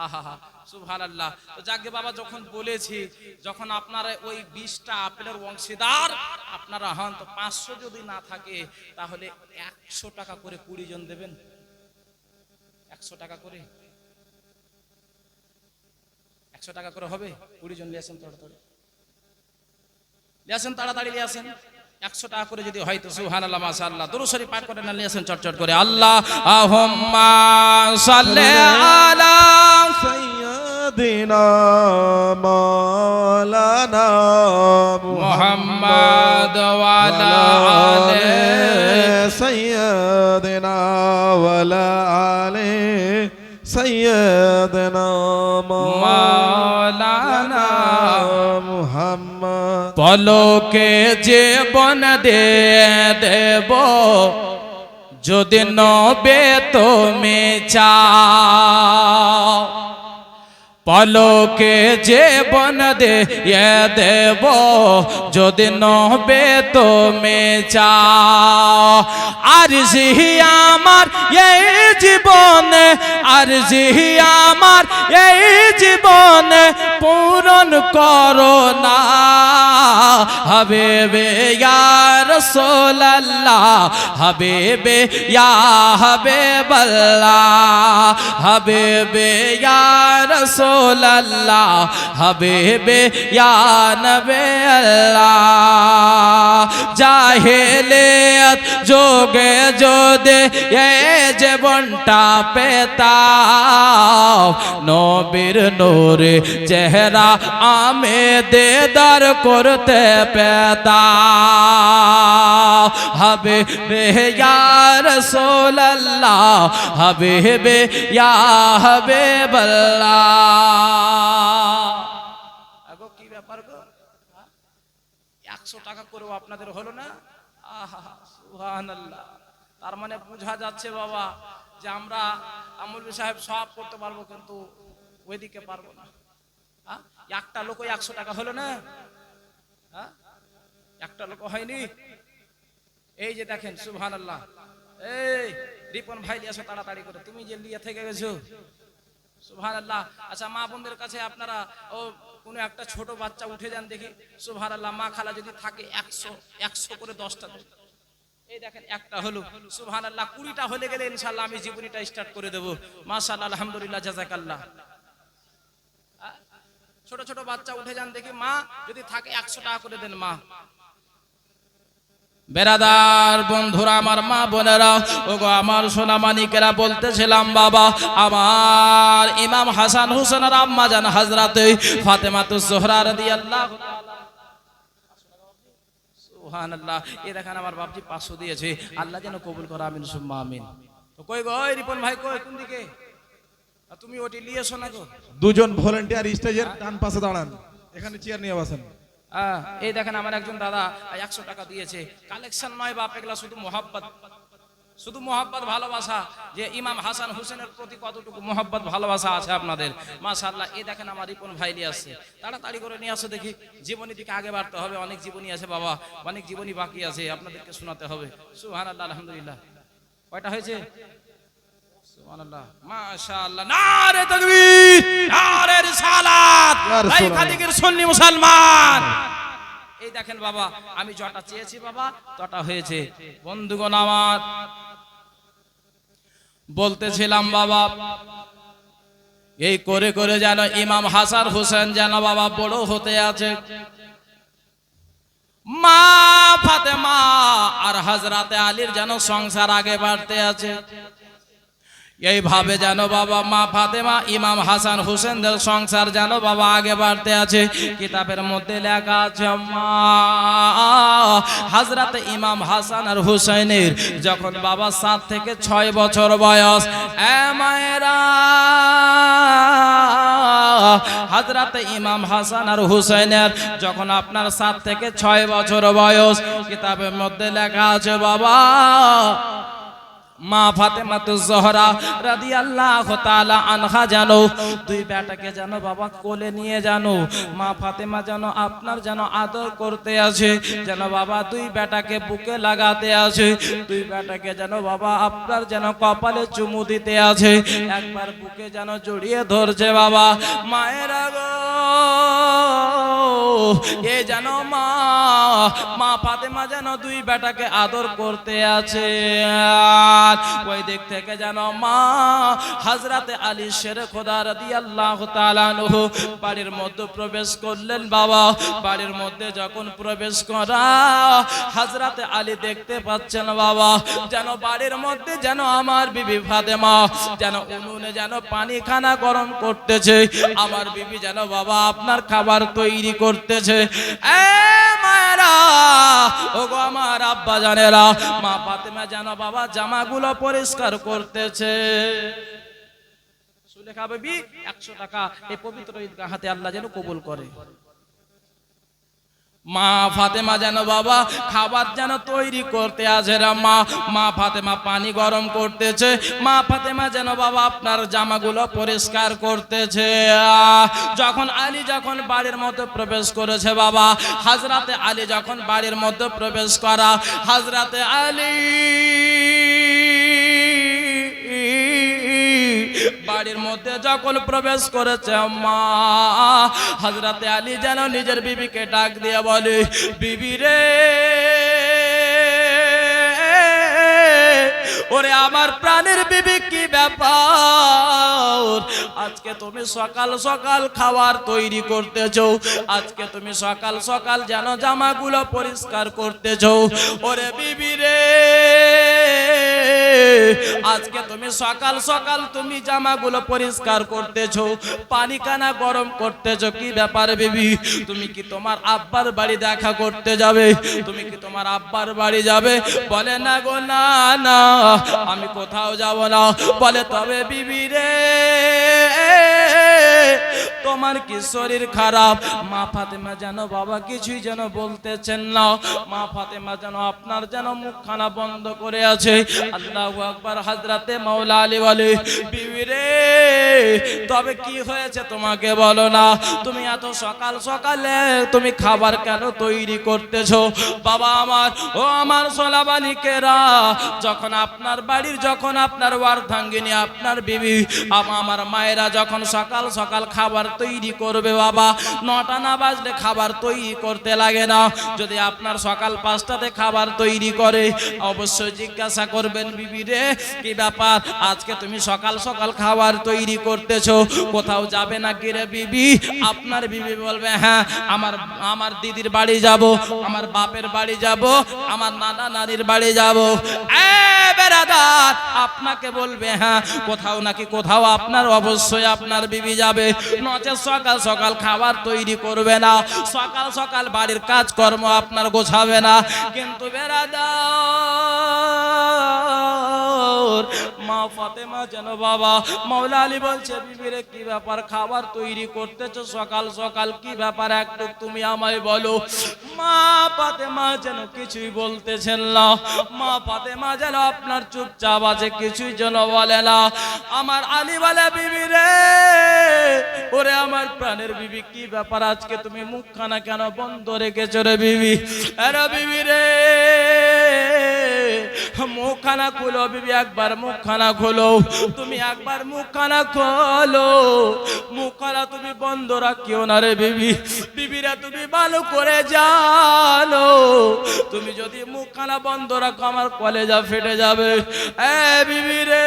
আহা, সুবহানাল্লাহ। তো যাকে বাবা, যখন বলেছি, যখন আপনারা ওই 20টা আপেলের অংশীদার আপনারা হন, তো 500 যদি না থাকে তাহলে 100 টাকা করে 20 জন দেবেন। 100 টাকা করে, 100 টাকা করে হবে। 20 জন লিয়েছেন, তাড়াতাড়ি লিয়েছেন, তাড়াতাড়ি লিয়েছেন। 100 টাকা করে যদি হয় তো সুবহানাল্লাহ, মাশাআল্লাহ। দরুদ শরীফ পাঠ করে না, লিয়েছেন চটচট করে। আল্লাহুম্মা সাল্লি আলা সাইয়্যিদিনা মাওলানা মুহাম্মদ ওয়া আলা আলি সাইয়্যিদিনা ওয়া আলা আলি সাইয়্যিদিনা মাওলানা মুহাম্মদ। পলকে জীবন দে দেব যদি নবে তুমি চাও, পলকে জীবন দে দেব যদি নবে তুমি চাও। আরজি আমার এই জীবনে, আরজি আমার এই জীবনে পূরণ করো না হাবিবে ইয়া রাসূলুল্লাহ, হাবিবে ইয়া হাবিবাল্লাহ, হাবিবে ইয়া রাসূলুল্লাহ, হাবিবে ইয়া নবী আল্লাহ। জাহেলিয়ত যোগে যদি এই জীবনটা পেতাম, নবীর নূরে চেহারা আমি দেদার করতে পেতাম। হাবিবে ইয়া রাসূলুল্লাহ, হাবিবে ইয়া হাবিবাল্লাহ। আগো কি ব্যাপার গো? 100 টাকা করেও আপনাদের হলো না? আহা, সুবহানাল্লাহ। তার মানে বোঝা যাচ্ছে বাবা যে আমরা আমলবি সাহেব সব করতে পারবো, কিন্তু ওইদিকে পারবো না। একটা লোক 100 টাকা হলো না? একটা লোক হয়নি। এই যে দেখেন সুবহানাল্লাহ, এই রিপন ভাই লিয়েছো তাড়াতাড়ি করে, তুমি যে লিয়ে থেকে গেছো সুবহানাল্লাহ। আচ্ছা মা বোনদের কাছে আপনারা ও কোনো একটা ছোট বাচ্চা উঠে যান দেখি, সুবহানাল্লাহ। মা খালা যদি থাকে 100 করে 10টা দেন। এই দেখেন একটা হলো, সুবহানাল্লাহ। 20টা হলে গেলে ইনশাআল্লাহ আমি জীবনীটা স্টার্ট করে দেব। মাশাআল্লাহ, আলহামদুলিল্লাহ, জাযাকাল্লাহ। ছোট ছোট বাচ্চা উঠে যান দেখি, মা যদি থাকে 100 টাকা করে দেন মা। বেরাদার বন্ধুরা, আমার মা বোনেরা, ওগো আমার সোনা মানিকেরা, বলতেছিলাম বাবা, আমার ইমাম হাসান হুসেন আর আম্মা জান হযরতে ফাতেমাতুজ জোহরা রাদিয়াল্লাহু তাআলা। সুবহানাল্লাহ। এই দেখেন আমার বাপজি 500 দিয়েছে, আল্লাহ যেন কবুল করে, আমিন সুম্মা আমিন। তো কই গো ওই রিপন ভাই, কই কোন দিকে? তুমি ওটি নিয়েছো না গো? দুজন ভলান্টিয়ার স্টেজের ডান পাশে দাঁড়ান, এখানে চেয়ার নিয়ে বসেন। এই দেখেন আমার একজন দাদা 100 টাকা দিয়েছে। কালেকশন নয় বাপ, এগুলা শুধু মোহাব্বত, শুধু মোহাব্বত, ভালোবাসা, যে ইমাম হাসান হুসেনের প্রতি কতটুকু মোহাব্বত ভালোবাসা আছে আপনাদের, মাশাআল্লাহ। এই দেখেন আমার রিপন ভাই নিয়ে আসছে, তাড়াতাড়ি করে নিয়ে আসো দেখি। জীবনী দিকে আগে বাড়তে হবে, অনেক জীবনী আছে বাবা, অনেক জীবনী বাকি আছে, আপনাদেরকে শোনাতে হবে। সুবহানাল্লাহ, আলহামদুলিল্লাহ। কয়টা হয়েছে? সুবহানাল্লাহ, মাশাআল্লাহ। নারে তাকবীর, নারে রিসালাত, ভাই খাদিকের সুন্নি মুসলমান। এই দেখেন বাবা, আমি যটা চেয়েছি বাবা তটা হয়েছে। বন্ধুগণ আমার, বলতেছিলাম বাবা, এই করে করে যেন ইমাম হাসান হুসেন যেন বাবা বড় হতে আছে। মা ফাতেমা আর হযরতে আলীর যেন সংসার আগে বাড়তে আছে। এইভাবে যেন বাবা মা ফাতেমা ইমাম হাসান হুসেনদের সংসার যেন বাবা আগে বাড়তে আছে। কিতাবের মধ্যে লেখা আছে, মা হযরত ইমাম হাসান আর হুসাইনের যখন বাবা 7 থেকে 6 বছর বয়স, এ মায়েরা, হযরত ইমাম হাসান আর হুসাইনের যখন আপনার 7 থেকে 6 বছর বয়স, কিতাবের মধ্যে লেখা আছে বাবা মা ফাতেমাতুজ জোহরা রাদিয়াল্লাহু তাআলা আনহা জানো দুই বেটাকে জানো বাবা কোলে নিয়ে জানো মা ফাতেমা জানো আপনার জানো আদর করতে আছে জানো বাবা দুই বেটাকে বুকে লাগাতে আছে দুই বেটাকে জানো বাবা আপনার জানো কপালে চুমু দিতে আছে একবার বুকে জানো জড়িয়ে ধরছে বাবা মায়েরা গো এ জানো মা ফাতেমা জানো দুই বেটাকে আদর করতে আছে ওই দিক থেকে জানো মা হযরতে আলী শেরে খোদা রাদিয়াল্লাহু তাআলা আনহু বাড়ির মধ্যে প্রবেশ করলেন বাবা বাড়ির মধ্যে যখন প্রবেশ করা হযরতে আলী দেখতে পাচ্ছেন বাবা যেন বাড়ির মধ্যে যেন আমার বিবি ফাতেমা যেন উনুনে যেন পানি খানা গরম করতেছে আমার বিবি যেন বাবা আপনার খাবার তৈরি করতেছে এ মায়েরা ওগো আমার আব্বা জানেরা মা ফাতেমা যেন বাবা জামাগুলো পরিষ্কার করতেছে সুলেখা বিবি 100 টাকা এই পবিত্র ঈদগাহ হাতে আল্লাহ যেন কবুল করে মা ফাতেমা যেন বাবা খাবার যেন তৈরি করতে আছে মা ফাতেমা পানি গরম করতেছে মা ফাতেমা যেন বাবা আপনার জামাগুলো পরিষ্কার করতেছে যখন আলী যখন বাড়ির মধ্যে প্রবেশ করেছে বাবা হযরতে আলী যখন বাড়ির মধ্যে প্রবেশ করা হযরতে আলী বাড়ির মধ্যে যখন প্রবেশ করেছে মা হযরতে আলী যেন নিজের বিবিকে ডাক দিয়ে বলে বিবি রে ওরে আমার প্রাণের বিবি কি ব্যাপার আজকে তুমি সকাল সকাল খাবার তৈরি করতেছো আজকে তুমি সকাল সকাল যেন জামাগুলো পরিষ্কার করতেছো ওরে বিবি রে আজকে তুমি সকাল সকাল তুমি জামাগুলো পরিষ্কার করতেছো পানি কানা গরম করতেছো কি ব্যাপার বিবি তুমি কি তোমার আব্বার বাড়ি দেখা করতে যাবে তুমি কি তোমার আব্বার বাড়ি যাবে বলে না গো না না আমি কোথাও যাব না বলে তবে বিবি রে তোমার কি শরীর খারাপ মা ফাতেমা জানো বাবা কিছুই যেন বলতেছেন না মা ফাতেমা জানো আপনার যেন মুখখানা বন্ধ করে আছে আল্লাহু আকবার হযরতে মাওলা আলী বলে বিবি রে তবে কি হয়েছে তোমাকে বলো না তুমি এত সকাল সকালে তুমি খাবার কেন তৈরি করতেছো বাবা আমার ও আমার সোনাবালিকেরা যখন আপনার বাড়ির যখন আপনার ওয়ার্ধাঙ্গিনী আপনার বিবি আমার মায়েরা যখন সকাল সকাল খাবার তৈরি করবে বাবা 9টা না বাজলে খাবার তৈরি করতে লাগে না যদি আপনার সকাল 5টাতে খাবার তৈরি করে অবশ্যই জিজ্ঞাসা করবেন বিবি রে কি ব্যাপার আজকে তুমি সকাল সকাল খাবার তৈরি করতেছো কোথাও যাবে না কি রে বিবি আপনার বিবি বলবে হ্যাঁ আমার দিদির বাড়ি যাব আমার বাপের বাড়ি যাব আমার নানা নানির বাড়ি যাব এ বেরাদার আপনাকে বলবে হ্যাঁ কোথাও নাকি কোথাও আপনার অবশ্যই আপনার বিবি যাবে নচেত সকাল সকাল খাবার তৈরি করবে না সকাল সকাল বাড়ির কাজকর্ম আপনার গোছাবে না কিন্তু বেরাদার মা ফাতেমা যেন বাবা মাওলা আলী বলছে বিবিরে কি ব্যাপার খাবার তৈরি করতেছো সকাল সকাল কি ব্যাপার একটু তুমি আমায় বলো মা ফাতেমা যেন কিছুই বলতেছেন না মা ফাতেমা যেন আপনার চুপচাপ আছে কিছুই যেন বলে না আমার আলী বলে বিবি রে ওরে আমার প্রাণের বিবি কি ব্যাপার আজকে তুমি মুখখানা কেন বন্ধ রেখেছো রে বিবি আরে বিবি রে মুখখানা খুলো বিবি একবার মুখখানা খোলো তুমি একবার মুখখানা খোলো মুখখানা তুমি বন্ধ রাখিও না রে বিবি বিবিরা তুমি ভালো করে জানো তুমি যদি মুখখানা বন্ধ রাখো আমার কলেজা ফেটে যাবে এ বিবি রে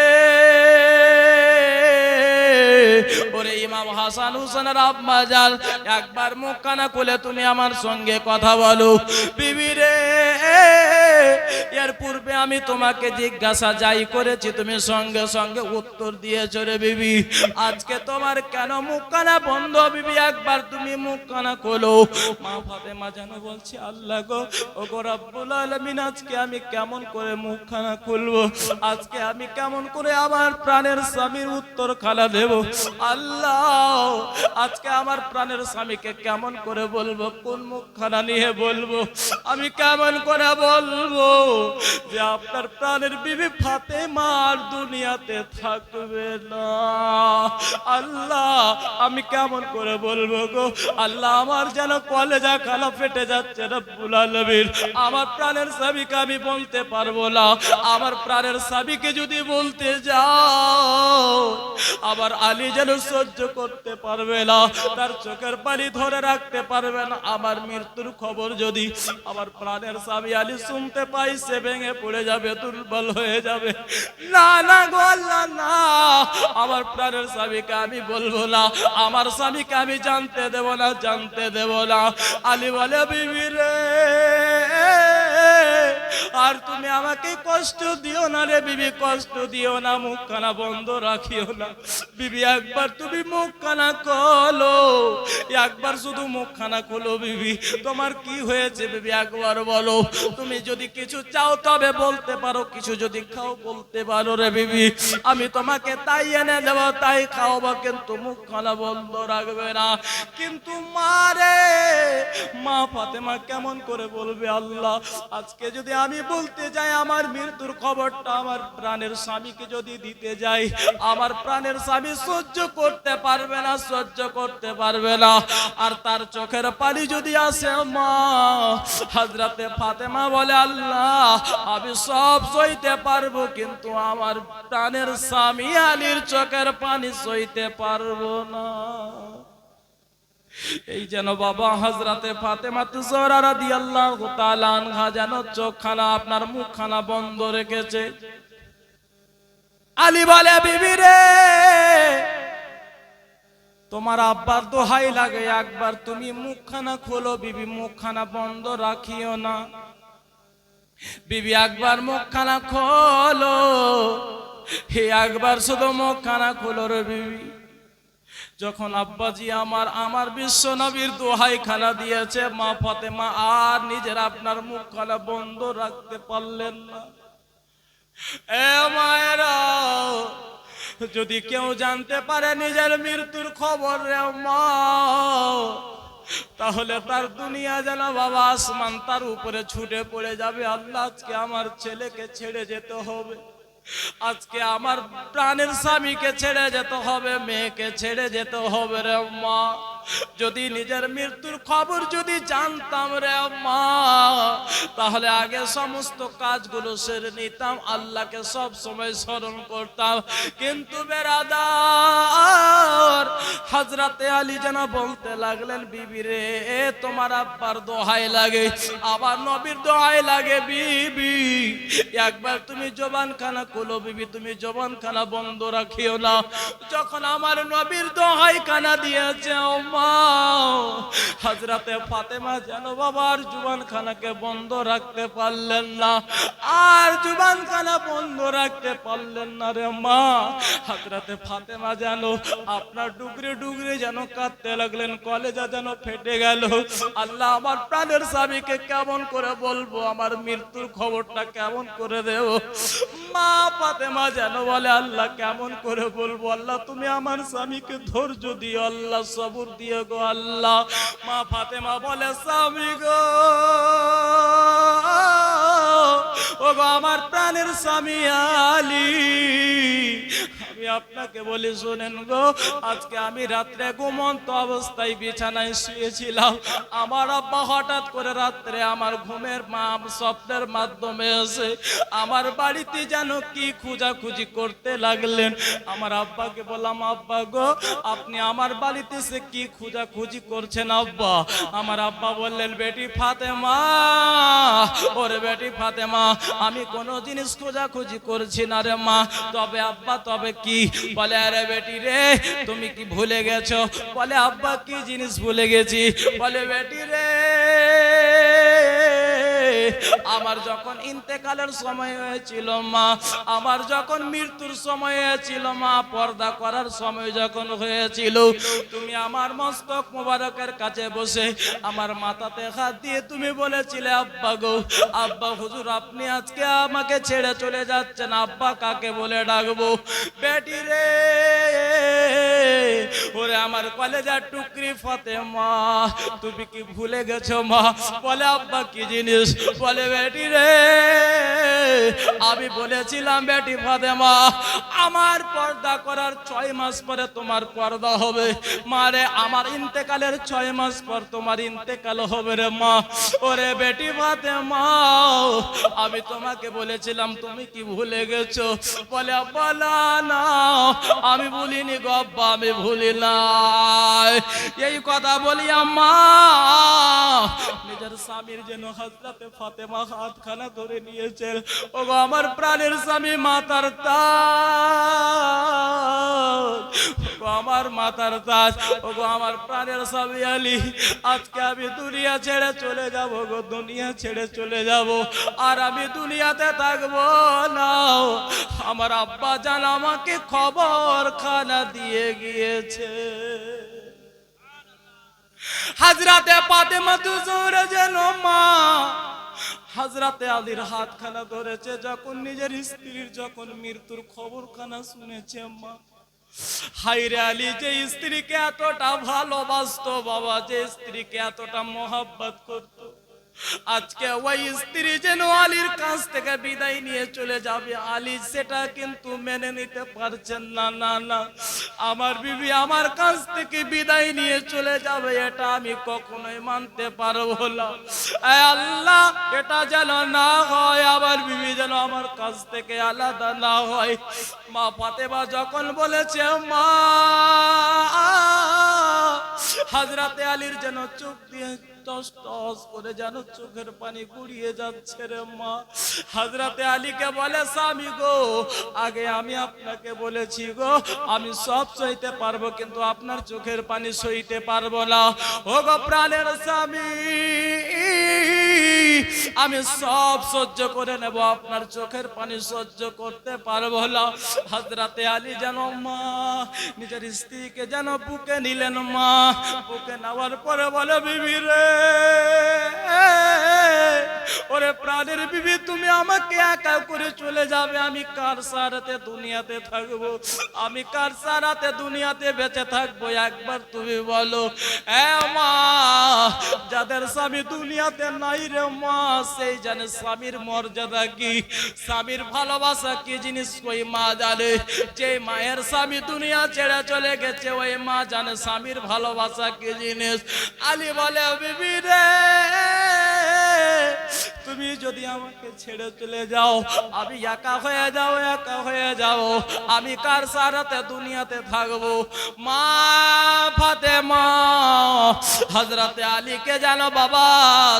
ওরে ইমাম হাসান হুসেনের আম্মা জান একবার মুখখানা খুলে তুমি আমার সঙ্গে কথা বলো বিবি রে এর পূর্বে আমি তোমাকে জিজ্ঞাসা যাই করেছি তুমি সঙ্গে সঙ্গে উত্তর দিয়েছো রে বিবি আজকে তোমার কেন মুখখানা বন্ধ বিবি একবার তুমি মুখখানা খোলো মা ফাতেমা যেন বলছে আল্লাহ গো ও গো রব্বুল আলামিন আজকে আমি কেমন করে মুখখানা খুলবো আজকে আমি কেমন করে আমার প্রাণের স্বামীর উত্তর খালা দেব আল্লাহ আজকে আমার প্রাণের স্বামীকে কেমন করে বলবো কোন মুখখানা নিয়ে বলবো আমি কেমন করে বলবো বলবো যে আপনার প্রাণের বিবি ফাতেমা আর দুনিয়াতে থাকবে না। আল্লাহ আমি কেমন করে বলবো গো আল্লাহ, আমার যেন কলেজা খালা ফেটে যাচ্ছে রব্বুল আলামিন। আমার প্রাণের স্বামীকে আমি বলতে পারবো না, আমার প্রাণের স্বামীকে যদি বলতে যাও আবার আলী যেন সহ্য করতে পারবে না, তার চোখের পানি ধরে রাখতে পারবে না। আমার মৃত্যুর খবর যদি আমার প্রাণের স্বামী আলী শুনতে পাই, সে ভেঙে পড়ে যাবে, দুর্বল হয়ে যাবে। না না গো আল্লাহ না, আমার প্রাণের স্বামীকে আমি বলবো না, আমার স্বামীকে আমি জানতে দেব না, জানতে দেব না। আলী বলে বিবি রে, আর তুমি আমাকে কষ্ট দিও না রে বিবি, কষ্ট দিও না, মুখখানা বন্ধ রাখিও না বিবি, একবার তুমি মুখখানা খোলো, একবার শুধু মুখখানা খোলো বিবি, তোমার কি হয়েছে বিবি একবার বলো। তুমি যদি কিছু চাও তবে বলতে পারো, কিছু যদি খাও বলতে পারো রে বিবি, আমি তোমাকে তাই এনে দেব, তাই খাওয়াবো, কিন্তু মুখখানা বন্ধ রাখবে না। কিন্তু মা রে, মা ফাতেমা কেমন করে বলবে আল্লাহ, আজকে যদি আমি বলতে যাই আমার মৃত্যুর খবরটা আমার প্রাণের স্বামীকে যদি দিতে যাই, আমার প্রাণের স্বামী সহ্য করতে পারবে না, সহ্য করতে পারবে না। আর তার চোখের পানি যদি আসে মা, হযরতে ফাতেমা বলে আল্লাহ আমি সব সইতে পারবো, কিন্তু আমার প্রাণের স্বামী আলীর চোখের পানি সইতে পারবো না। এই যেন বাবা হযরতে ফাতেমা জোহরা রাদিয়াল্লাহু তাআলা আনহা যেন চোখখানা আপনার মুখখানা বন্ধ রেখেছে। আলী বলে বিবি রে, তোমার আব্বার দোহাই লাগে, একবার তুমি মুখখানা খোলো বিবি, মুখখানা বন্ধ রাখিও না বিবি, একবার মুখখানা খোলো, হে একবার শুধু মুখখানা খোলো রে বিবি। যখন আব্বাজি আমার বিশ্ব নবীর দোহাই খানা দিয়েছে, মা ফাতেমা আর নিজের আপনার মুখখানা বন্ধ রাখতে পারলেন না। এ মায়েরা, যদি কেউ জানতে পারে নিজের মৃত্যুর খবর রে মা, তাহলে তার দুনিয়া যেন বাবা আসমান তার উপরে ছুটে পড়ে যাবে। আল্লাহ আজকে আমার ছেলেকে ছেড়ে যেতে হবে, আজকে আমার প্রাণের স্বামীকে ছেড়ে যেতে হবে, মেয়েকে ছেড়ে যেতে হবে রে মা। যদি নিজের মৃত্যুর খবর যদি জানতাম রে মা, তাহলে আগে সমস্ত কাজগুলো সেরে নিতাম, আল্লাহকে সব সময় স্মরণ করতাম। কিন্তু বেরাদার হযরতে আলী যেন বলতে লাগলেন বিবি রে, তোমার আব্বার দোহাই লাগে, আবার নবীর দোহাই লাগে বিবি, একবার তুমি জবানখানা খোলো বিবি, তুমি জবানখানা বন্ধ রাখিও না। যখন আমার নবীর দোহাই খানা দিয়েছে মা, হযরতে ফাতেমা যেন বাবার জবানখানাকে বন্ধ রাখতে পারলেন না, আর জবানখানা বন্ধ রাখতে পারলেন না রে মা। হযরতে ফাতেমা যেন আপনার ডুগরে ডুগরে যেন কাঁদতে লাগলেন, কলেজা যেন ফেটে গেল। আল্লাহ আমার প্রাণের স্বামীকে কেমন করে বলবো, আমার মৃত্যুর খবরটা কেমন করে দেব। মা ফাতেমা যেন বলে আল্লাহ কেমন করে বলবো, আল্লাহ তুমি আমার স্বামীকে ধৈর্য দিও, আল্লাহ সবুর দিও গো আল্লাহ। মা ফাতেমা বলে স্বামী গো, ও গো আমার প্রাণের স্বামী আলী, আমি আপনাকে বলি শোনেন গো, আজকে আমি রাত্রে ঘুমন্ত অবস্থায় বিছানায় শুয়েছিলাম, আমার আব্বা হঠাৎ করে রাত্রে আমার ঘুমের স্বপ্নের মাধ্যমে এসে আমার বাড়িতে যেন কি খোঁজাখুঁজি করতে লাগলেন। আমার আব্বাকে বললাম আব্বা গো, আপনি আমার বাড়িতে এসে কি খোঁজাখুঁজি করছেন আব্বা? আমার আব্বা বললেন বেটি ফাতেমা, ওরে বেটি ফাতেমা, আমি কোনো জিনিস খোঁজাখুঁজি করছি না রে মা। তবে আব্বা তবে কি? বলে আরে বেটি রে তুমি কি ভুলে গেছো? বলে আব্বা কি জিনিস ভুলে গেছি? বলে বেটি রে আমার যখন ইন্তেকালের সময় হয়েছিল মা, আমার যখন মৃত্যুর সময় হয়েছিল মা, পর্দা করার সময় যখন হয়েছিল, তুমি আমার মস্তক মোবারকের কাছে বসে আমার মাথাতে হাত দিয়ে তুমি বলেছিলে আব্বা গো, আব্বা হুজুর আপনি আজকে আমাকে ছেড়ে চলে যাচ্ছেন, আব্বা কাকে বলে ডাকবো? বেটি রে ওরে আমার কলেজার টুকরি ফাতেমা, তুমি কি ভুলে গেছো মা? বলে আব্বা কি জিনিস? বলে বেটি রে, আমি বলেছিলাম বেটি ফাতেমা আমার পর্দা করার 6 মাস পরে তোমার পর্দা হবে। মারে আমার ইন্তেকালের 6 মাস পর তোমার ইন্তেকাল হবে রে মা। ওরে বেটি ফাতেমা আমি তোমাকে বলেছিলাম, তুমি কি ভুলে গেছো? বলে আব্বা না আমি ভুলিনি গো আব্বা, আমি ভুলি নাই। এই কথা বলি আম্মা নিজের স্বামীর যেন হযরতে ফাতেমা হাতখানা ধরে নিয়েছেন। ওগো আমার প্রাণের স্বামী মাতার তাজ, ওগো আমার মাতার তাজ, ওগো আমার প্রাণের স্বামী আলী, আজকে আমি দুনিয়া ছেড়ে চলে যাব গো, দুনিয়া ছেড়ে চলে যাব, আর আমি দুনিয়াতে থাকবো না। আমার আব্বা জান আমাকে খবর খানা দিয়ে গিয়েছে। হযরতে ফাতেমা জোহরা যেন মা হযরতে আলীর হাতখানা ধরেছে, যখন নিজের স্ত্রীর যখন মৃত্যুর খবরখানা শুনেছে মা। হায়রে আলী যে স্ত্রীকে এতটা ভালোবাসতো বাবা, যে স্ত্রীকে এতটা মোহাব্বত করত, আজকে ওই স্ত্রী যেন আলীর কাছ থেকে বিদায় নিয়ে চলে যাবে, আলী সেটা কিন্তু মেনে নিতে পারছেন না। না আমার বিবি আমার কাছ থেকে বিদায় নিয়ে চলে যাবে, এটা আমি কখনোই মানতে পারবো না। আল্লাহ এটা যেন না হয়, আমার বিবি যেন আমার কাছ থেকে আলাদা না হয়। মা ফাতেমা যখন বলেছে মা, হযরতে আলীর যেন চোখ দিয়ে টস টস করে যেন চোখের পানি গড়িয়ে যাচ্ছে রে মা। হযরতে আলীকে বলে স্বামী গো, আগে আমি আপনাকে বলেছি গো আমি সব সইতে পারবো, কিন্তু আপনার চোখের পানি সইতে পারবো না। ও গো প্রাণের স্বামী, আমি সব সহ্য করে নেব, আপনার চোখের পানি সহ্য করতে পারবো না। হযরতে আলী যেন মা নিজের স্ত্রীকে যেন বুকে নিলেন মা। বুকে নেওয়ার পরে বলে বিবি রে, ওরে প্রাণের বিবি তুমি আমাকে একা করে চলে যাবে, আমি কার সারাতে দুনিয়াতে থাকবো, আমি কার সারাতে দুনিয়াতে বেঁচে থাকবো, একবার তুমি বলো। মা যাদের স্বামী দুনিয়াতে নাই রে মা, সেই জানে স্বামীর মর্যাদা কি, স্বামীর ভালোবাসা কি জিনিস ওই মা জানে। যে মায়ের স্বামী দুনিয়া ছেড়ে চলে গেছে, ওই মা জানে স্বামীর ভালোবাসা কি জিনিস। আলী বলে বিবি রে, তুমি যদি আমাকে ছেড়ে চলে যাও, আমি একা হয়ে যাও, একা হয়ে যাও, আমি কার সারাতে দুনিয়াতে থাকবো। মা ফাতেমা হযরতে আলীকে যেন বাবা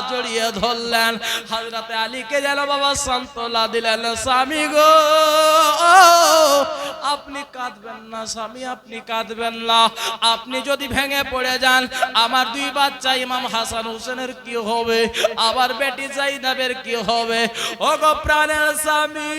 জড়িয়ে ধরলেন, হযরতে আলীকে যেন বাবা সান্ত্বনা দিলেন। স্বামী গো আপনি কাঁদবেন না স্বামী, আপনি কাঁদবেন না। আপনি যদি ভেঙে পড়ে যান, আমার 2 বাচ্চা ইমাম হাসান হোসেনের কি হবে, আবার বেটি জাইনাবের কি হবে? ও গো প্রাণের স্বামী,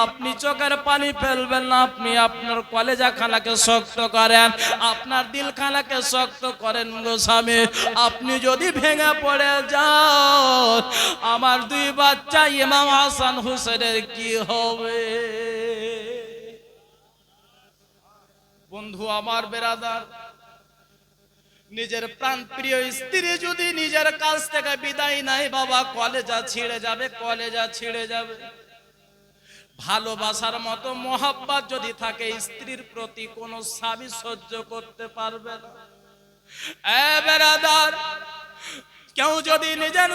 আপনি চোখের পানি ফেলবেন না, আপনি আপনার কলেজা খানাকে শক্ত করেন, আপনার দিল খানাকে শক্ত করেন গো স্বামী। আপনি যদি ভেঙে পড়ে যান, আমার 2 বাচ্চা ইমাম হাসান হোসেনের কি হবে? বন্ধু আমার, বেরাদার, নিজের প্রাণ প্রিয় স্ত্রী যদি নিজের কাছ থেকে বিদায় নাই বাবা, কলেজা ছিঁড়ে যাবে, কলেজা ছিঁড়ে যাবে। ভালোবাসার মতো মোহাব্বত যদি থাকে স্ত্রীর প্রতি, কোন স্বামী সহ্য করতে পারবে না। বেরাদার, কেউ যদি নিজের